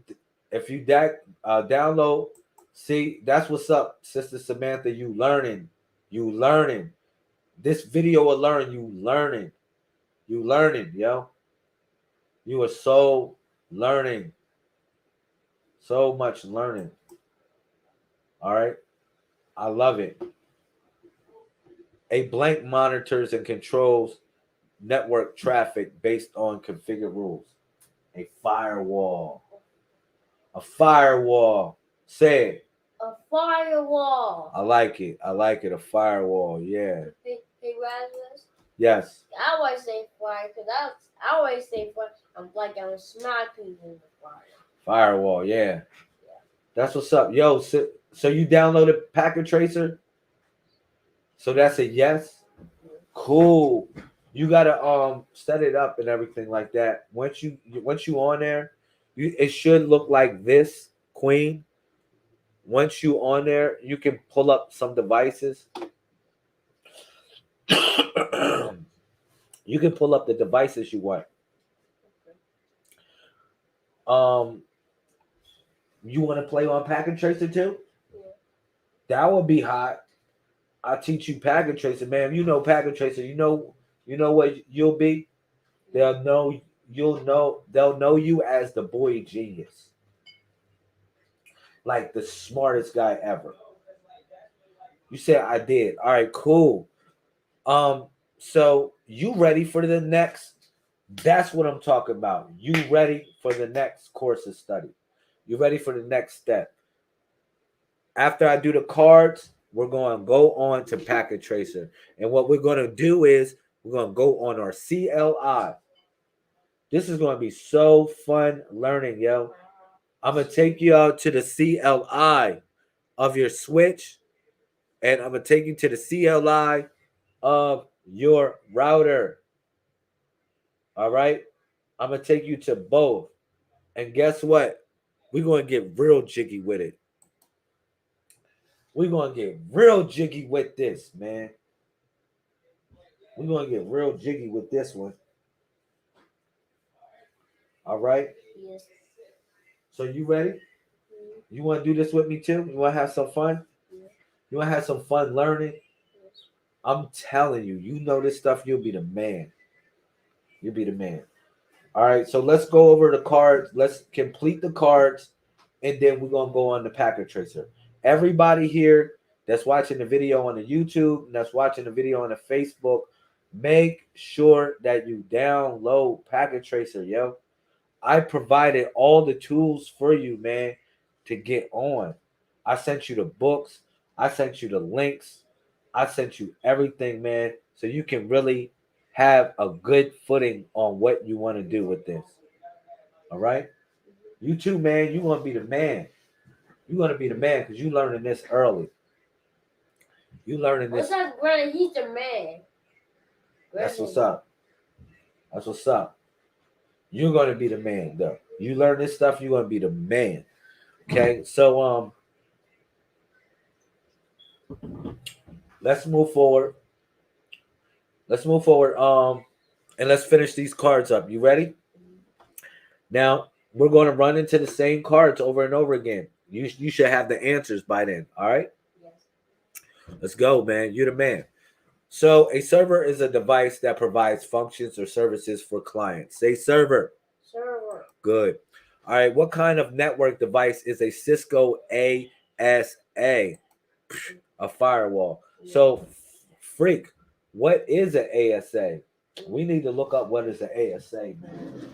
download, see, that's what's up, Sister Samantha. You learning. You learning. This video will learn you learning. You learning, yo. You are so learning. So much learning. All right. I love it. A blank monitors and controls network traffic based on configured rules. A firewall. A firewall. Say it. A firewall. I like it. I like it. A firewall. Yeah. Hey, Rasmus. Yes. I always say fire because I always say fire. I'm like I'm sniping in the fire. Firewall. Yeah. That's what's up, yo. So you downloaded Packet Tracer? So that's a yes. Cool. You gotta set it up and everything like that. Once you on there, it should look like this, Queen. Once you on there, you can pull up some devices. You can pull up the devices you want. You want to play on Packet Tracer too? Yeah. That would be hot. I'll teach you Packet Tracer, man. You know Packet Tracer. You know what you'll be. They'll know they'll know you as the boy genius, like the smartest guy ever. You said I did. All right, cool. So you ready for the next? That's what I'm talking about. You ready for the next course of study? You ready for the next step? After I do the cards, we're going to go on to Packet Tracer. And what we're going to do is we're going to go on our CLI. This is going to be so fun learning, yo. I'm going to take you out to the CLI of your switch, and I'm going to take you to the CLI of your router. All right? I'm going to take you to both. And guess what? We're going to get real jiggy with it. We're going to get real jiggy with this, man. We're going to get real jiggy with this one. All right? Yes. So you ready? You want to do this with me too? You want to have some fun? Yeah. You want to have some fun learning? Yes. I'm telling you, you know this stuff, you'll be the man. You'll be the man. All right, so let's go over the cards. Let's complete the cards, and then we're gonna go on the packet tracer. Everybody here that's watching the video on the YouTube and that's watching the video on the Facebook, make sure that you download packet tracer, yo. I provided all the tools for you, man, to get on. I sent you the books, I sent you the links, I sent you everything, man, so you can really have a good footing on what you want to do with this. All right? You too, man. You want to be the man. You want to be the man because you learning this early. You learning this. What's up, Granny? He's the man. That's what's up. That's what's up. You're gonna be the man, though. You learn this stuff, you're gonna be the man. Okay, so let's move forward. Let's move forward. And let's finish these cards up. You ready? Now we're going to run into the same cards over and over again. You should have the answers by then. All right. Yes. Let's go, man. You're the man. So a server is a device that provides functions or services for clients. Say server. Server. Good. All right. What kind of network device is a Cisco ASA? A firewall. Yes. So, freak, what is an ASA? We need to look up what is an ASA, man.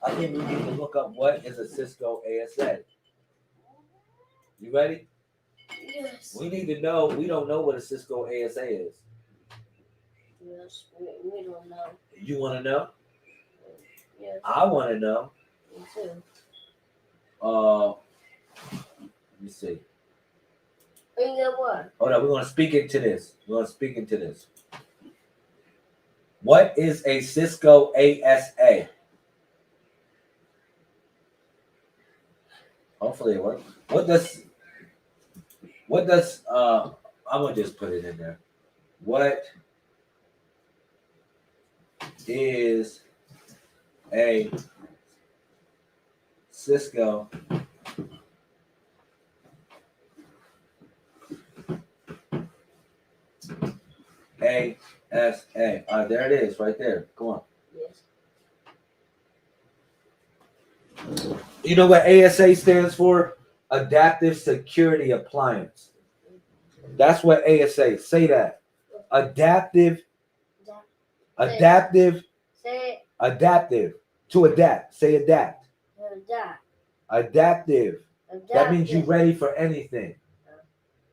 I think we need to look up what is a Cisco ASA. You ready? Yes. We need to know. We don't know what a Cisco ASA is. Yes. We don't know. You want to know? Yes. I want to know. Me too. Let me see. And you know what? Hold on. We're going to speak into this. We're going to speak into this. What is a Cisco ASA? Hopefully it works. What does I'm gonna just put it in there. What is a Cisco ASA? There it is, right there. Come on. Yes. You know what ASA stands for? Adaptive Security Appliance. That's what ASA. Say that. Adaptive. Adaptive. Say Adaptive. To adapt. Say adapt. that. Adaptive. That means you're Adaptive. ready for anything.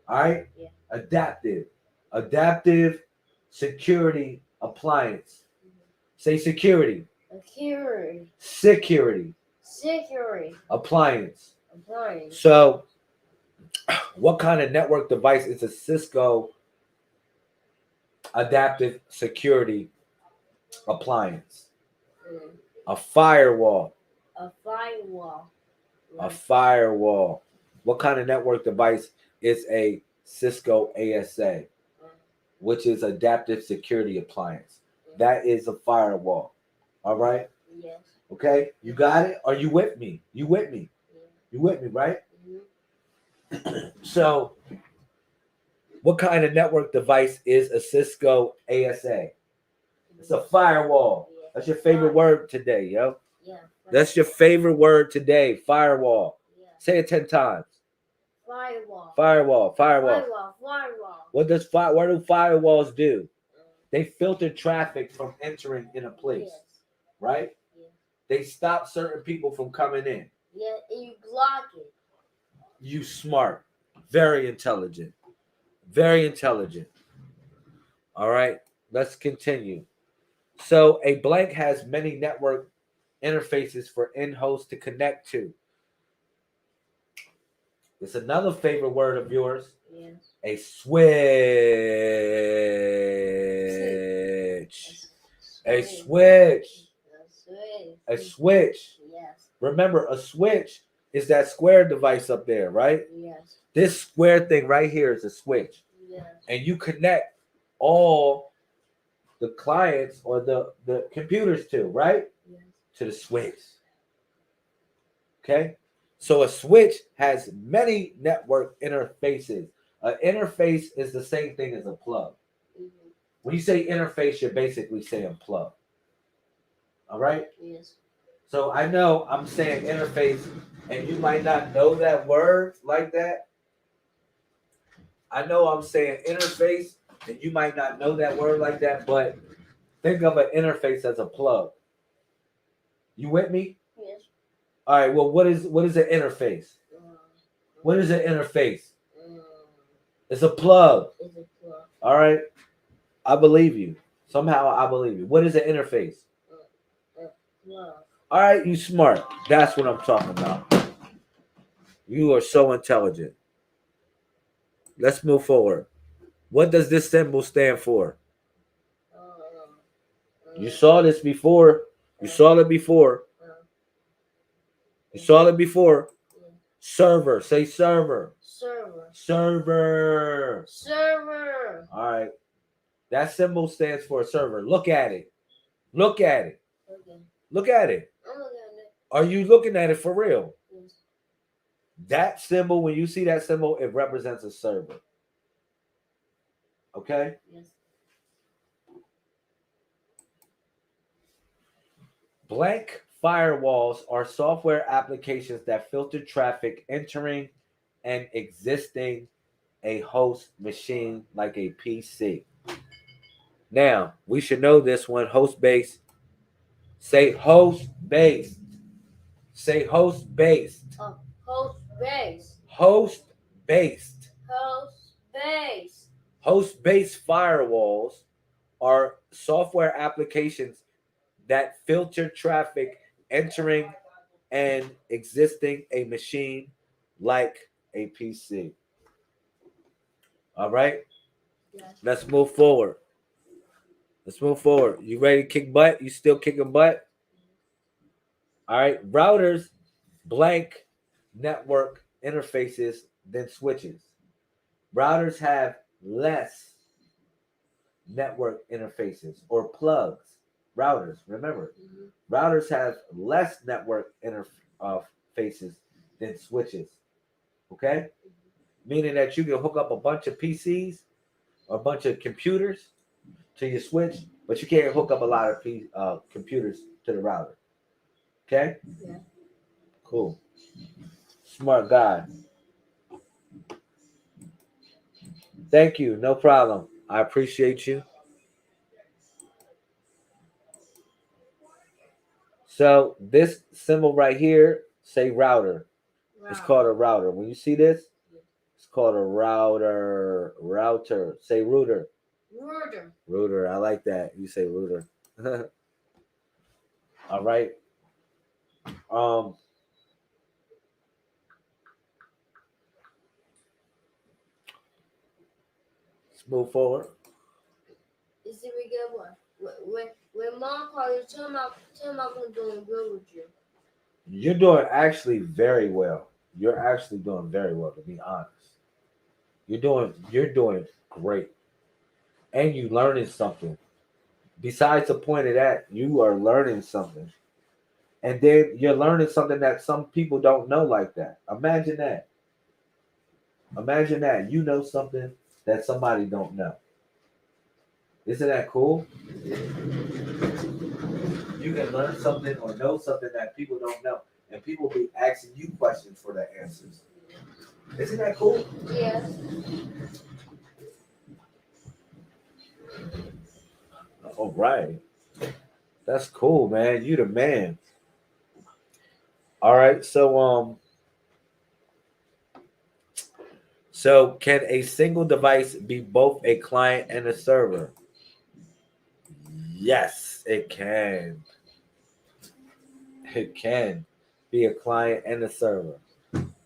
All right? Yeah. Adaptive. Adaptive Security Appliance. Say security. Security. Security. Security. Appliance. Appliance. So, what kind of network device is a Cisco Adaptive Security Appliance? A firewall. A firewall. A firewall. What kind of network device is a Cisco ASA, which is Adaptive Security Appliance? That is a firewall. All right? Yes. Okay? You got it? Are you with me? You with me? You with me, right? Mm-hmm. So, what kind of network device is a Cisco ASA? It's a firewall. Yeah. That's your favorite word today, yo. Yeah. That's your favorite word today, firewall. Yeah. Say it 10 times. Firewall. Firewall, firewall. Firewall. Firewall. What do firewalls do? They filter traffic from entering in a place, Yes. right? Yeah. They stop certain people from coming in. Yeah, and you block it. You smart. Very intelligent. Very intelligent. All right, let's continue. So a blank has many network interfaces for in-host to connect to. It's another favorite word of yours. Yes. A switch. A switch. A switch. Yes. Remember, a switch is that square device up there, right? Yes. This square thing right here is a switch. Yes. And you connect all the clients or the computers to, right? Yes. To the switch. Okay? So a switch has many network interfaces. An interface is the same thing as a plug. Mm-hmm. When you say interface, you're basically saying plug. All right? Yes. So I know I'm saying interface, and you might not know that word like that. I know I'm saying interface, and you might not know that word like that, but think of an interface as a plug. You with me? Yes. All right. Well, what is an interface? What is an interface? It's a plug. It's a plug. All right. I believe you. Somehow I believe you. What is an interface? Plug. All right, you smart. That's what I'm talking about. You are so intelligent. Let's move forward. What does this symbol stand for? You saw this before. You saw it before. You saw it before. Server. Say server. Server. Server. Server. All right. That symbol stands for a server. Look at it. Look at it. Okay. Look at it. I'm looking at it. Are you looking at it for real? Yes. That symbol, when you see that symbol, it represents a server. Okay? Yes. Blank firewalls are software applications that filter traffic entering and existing a host machine like a PC. Now, we should know this one. Host based. Say host based. Say host based. Host base. Host based. Host base. Host based firewalls are software applications that filter traffic entering and existing a machine like a PC. All right? Yes. Let's move forward. Let's move forward. You ready to kick butt? You still kicking butt? All right. Routers blank network interfaces than switches. Routers have less network interfaces or plugs. Routers, remember, routers have less network interfaces than switches. Okay? Meaning that you can hook up a bunch of PCs or a bunch of computers to your switch, but you can't hook up a lot of computers to the router. Okay? Yeah. Cool. Smart guy. Thank you. No problem. I appreciate you. So this symbol right here, say router. It's called a router. When you see this, it's called a router. Router. Say router. Router. Router. I like that. You say router. All right. Um. Let's move forward. You see, we get what? When mom called you, tell him I'm doing good with you. You're doing actually very well. You're actually doing very well, to be honest. You're doing great. And you learning something. Besides the point of that, you are learning something. And then you're learning something that some people don't know like that. Imagine that. Imagine that. You know something that somebody don't know. Isn't that cool? You can learn something or know something that people don't know. And people be asking you questions for the answers. Isn't that cool? Yes. All right. That's cool, man. You the man. All right. So can a single device be both a client and a server? Yes, it can. It can be a client and a server.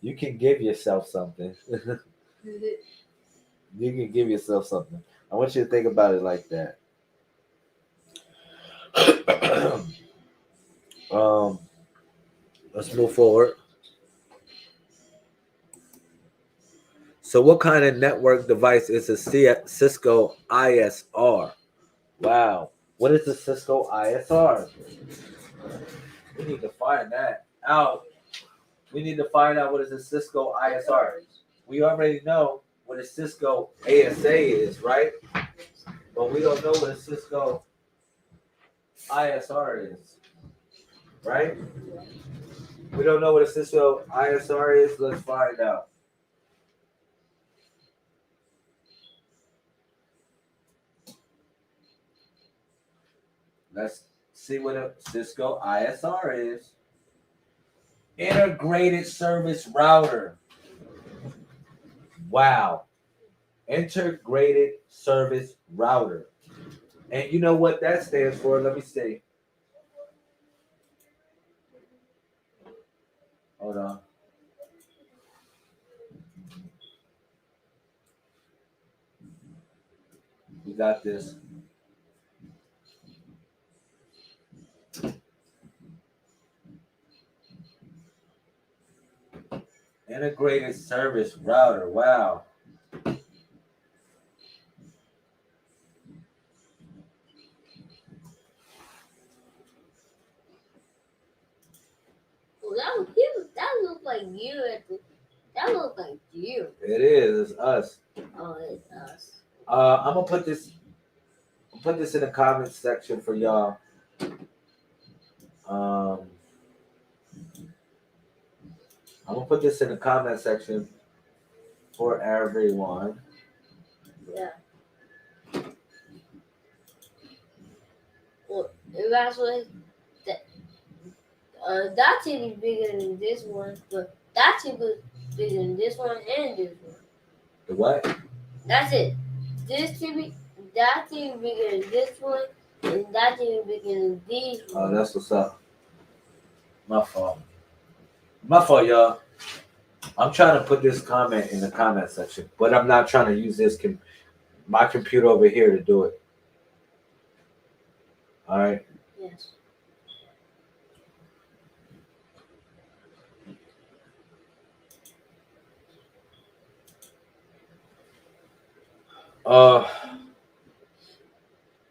You can give yourself something. You can give yourself something. I want you to think about it like that. um, let's move forward. So, what kind of network device is a Cisco ISR? Wow. What is the Cisco ISR? We need to find that out. We need to find out what is a Cisco ISR. We already know what a Cisco ASA is, right? But we don't know what a Cisco ISR is, right? We don't know what a Cisco ISR is. Let's find out. Let's see what a Cisco ISR is. Integrated Service Router. Wow. Integrated Service Router. And you know what that stands for? Let me see. Hold on. We got this. Integrated Service Router. Wow. Well, that looks like you. That looks like you. It is. It's us. Oh, it's us. I'm gonna put this in the comments section for y'all. I'm gonna put this in the comment section for everyone. Yeah. Well, it actually that TV is bigger than this one, but that TV is bigger than this one and this one. The what? That's it. This TV, that TV bigger than this one, and that TV bigger than these Oh, ones. that's what's up. My fault. My fault, y'all. I'm trying to put this comment in the comment section, but I'm not trying to use my computer over here to do it. All right. Yes.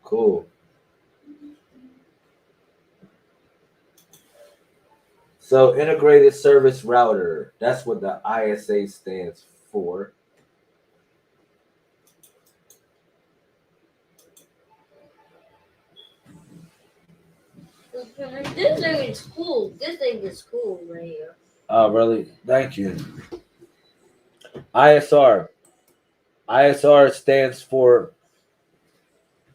Cool. So integrated service router. That's what the ISA stands for. This thing is cool. This thing is cool right here. Oh, really? Thank you. ISR. ISR stands for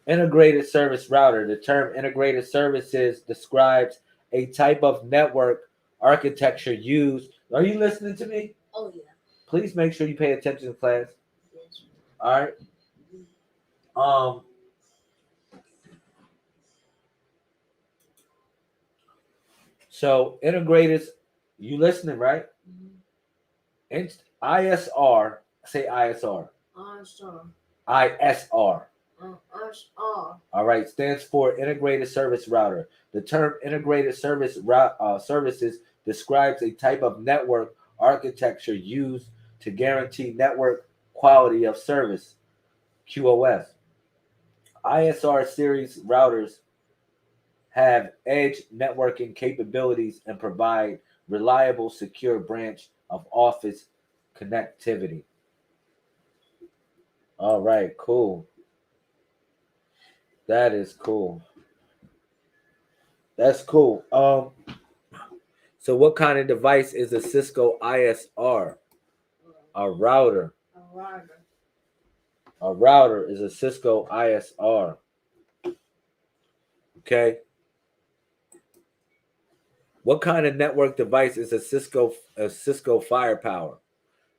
Integrated Service Router. The term integrated services describes a type of network architecture used. Are you listening to me? Oh yeah. Please make sure you pay attention to class. Yes. All right. So integrated, you listening, right? Mm-hmm. ISR, say ISR. ISR. ISR. ISR. All right, stands for Integrated Service Router. The term integrated services describes a type of network architecture used to guarantee network quality of service, QoS. ISR series routers have edge networking capabilities and provide reliable, secure branch of office connectivity. All right, cool. That is cool. That's cool. So what kind of device is a Cisco ISR? A router. A router. A router is a Cisco ISR. Okay. What kind of network device is a Cisco Firepower?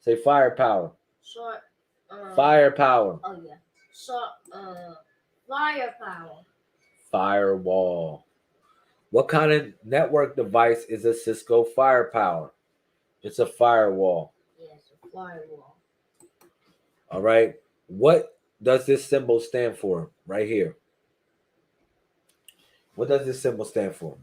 Say firepower. Short. Firepower. Oh yeah. Short. Firepower. Firewall. What kind of network device is a Cisco Firepower? It's a firewall. Yes, a firewall. All right. What does this symbol stand for? Right here. What does this symbol stand for?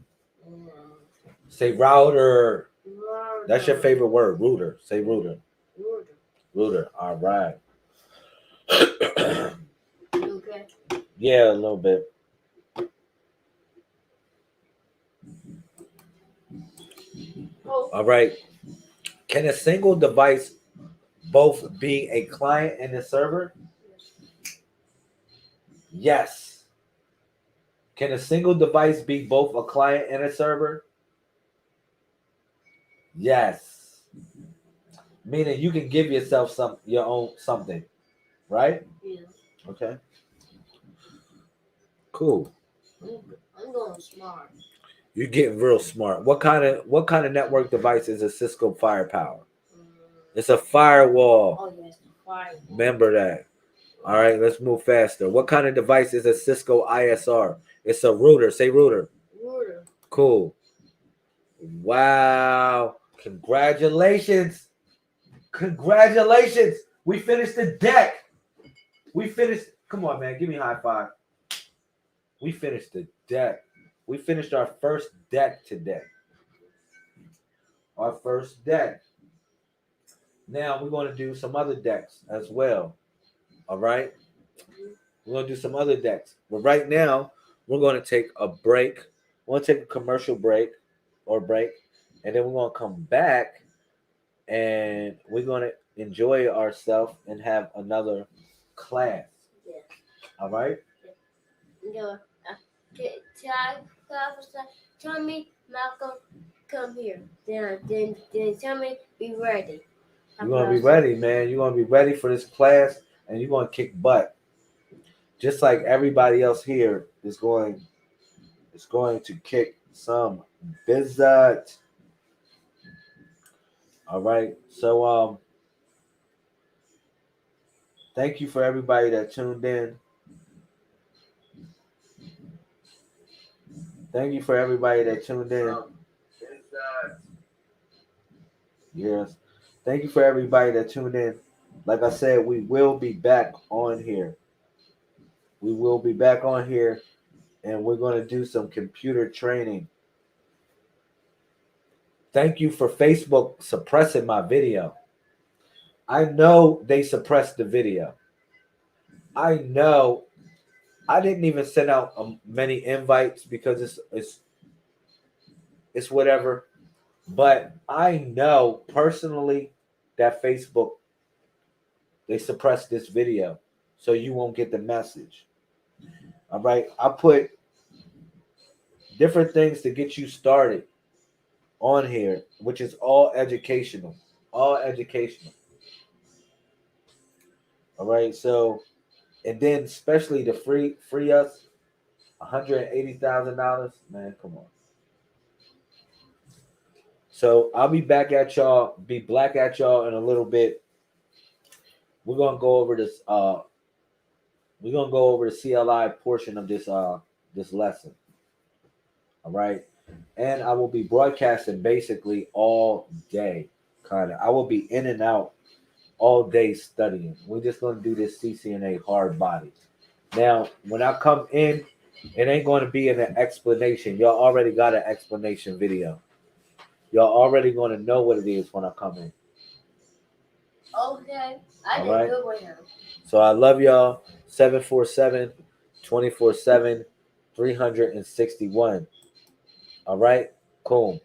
Say router. Router. That's your favorite word, router. Say router. Router. Router. All right. Okay. Yeah, a little bit. Oh. All right. Can a single device both be a client and a server? Yes. Can a single device be both a client and a server? Yes. Meaning you can give yourself your own something, right? Yeah. Okay. Cool. I'm going smart. You're getting real smart. What kind of network device is a Cisco Firepower? It's a firewall. Oh yes, Firewall. Remember that. All right, let's move faster. What kind of device is a Cisco Isr? It's a router. Say router. Router. Cool. Wow. Congratulations. Congratulations. We finished the deck. We finished. Come on, man. Give me a high five. We finished the deck. We finished our first deck today. Our first deck. Now we're going to do some other decks as well. All right? We're going to do some other decks. But right now, we're going to take a break. We're going to take a commercial break. And then we're going to come back and we're going to enjoy ourselves and have another class. Yeah. All right? Yeah. Tell me, Malcolm, come here. Then tell me, be ready. You're going to be ready, man. You're going to be ready for this class and you're going to kick butt. Just like everybody else here is going to kick some butt. All right. So thank you for everybody that tuned in. Thank you for everybody that tuned in. Yes. Thank you for everybody that tuned in. Like I said, we will be back on here. We will be back on here and we're going to do some computer training. Thank you for Facebook suppressing my video. I know they suppressed the video. I know I didn't even send out many invites because it's whatever. But I know personally that Facebook, they suppressed this video so you won't get the message. All right. I put different things to get you started on here, which is all educational. All educational. All right. So, and then especially to free us $180,000. Man, come on. So I'll be back at y'all, be black at y'all in a little bit. We're gonna go over this. We're gonna go over the CLI portion of this lesson. All right, and I will be broadcasting basically all day. Kind of, I will be in and out all day studying. We're just gonna do this CCNA hard body. Now, when I come in, it ain't going to be an explanation. Y'all already got an explanation video. Y'all already going to know what it is when I come in. Okay. I didn't do it right now. So I love y'all. 747 24/7 361. All right? Cool.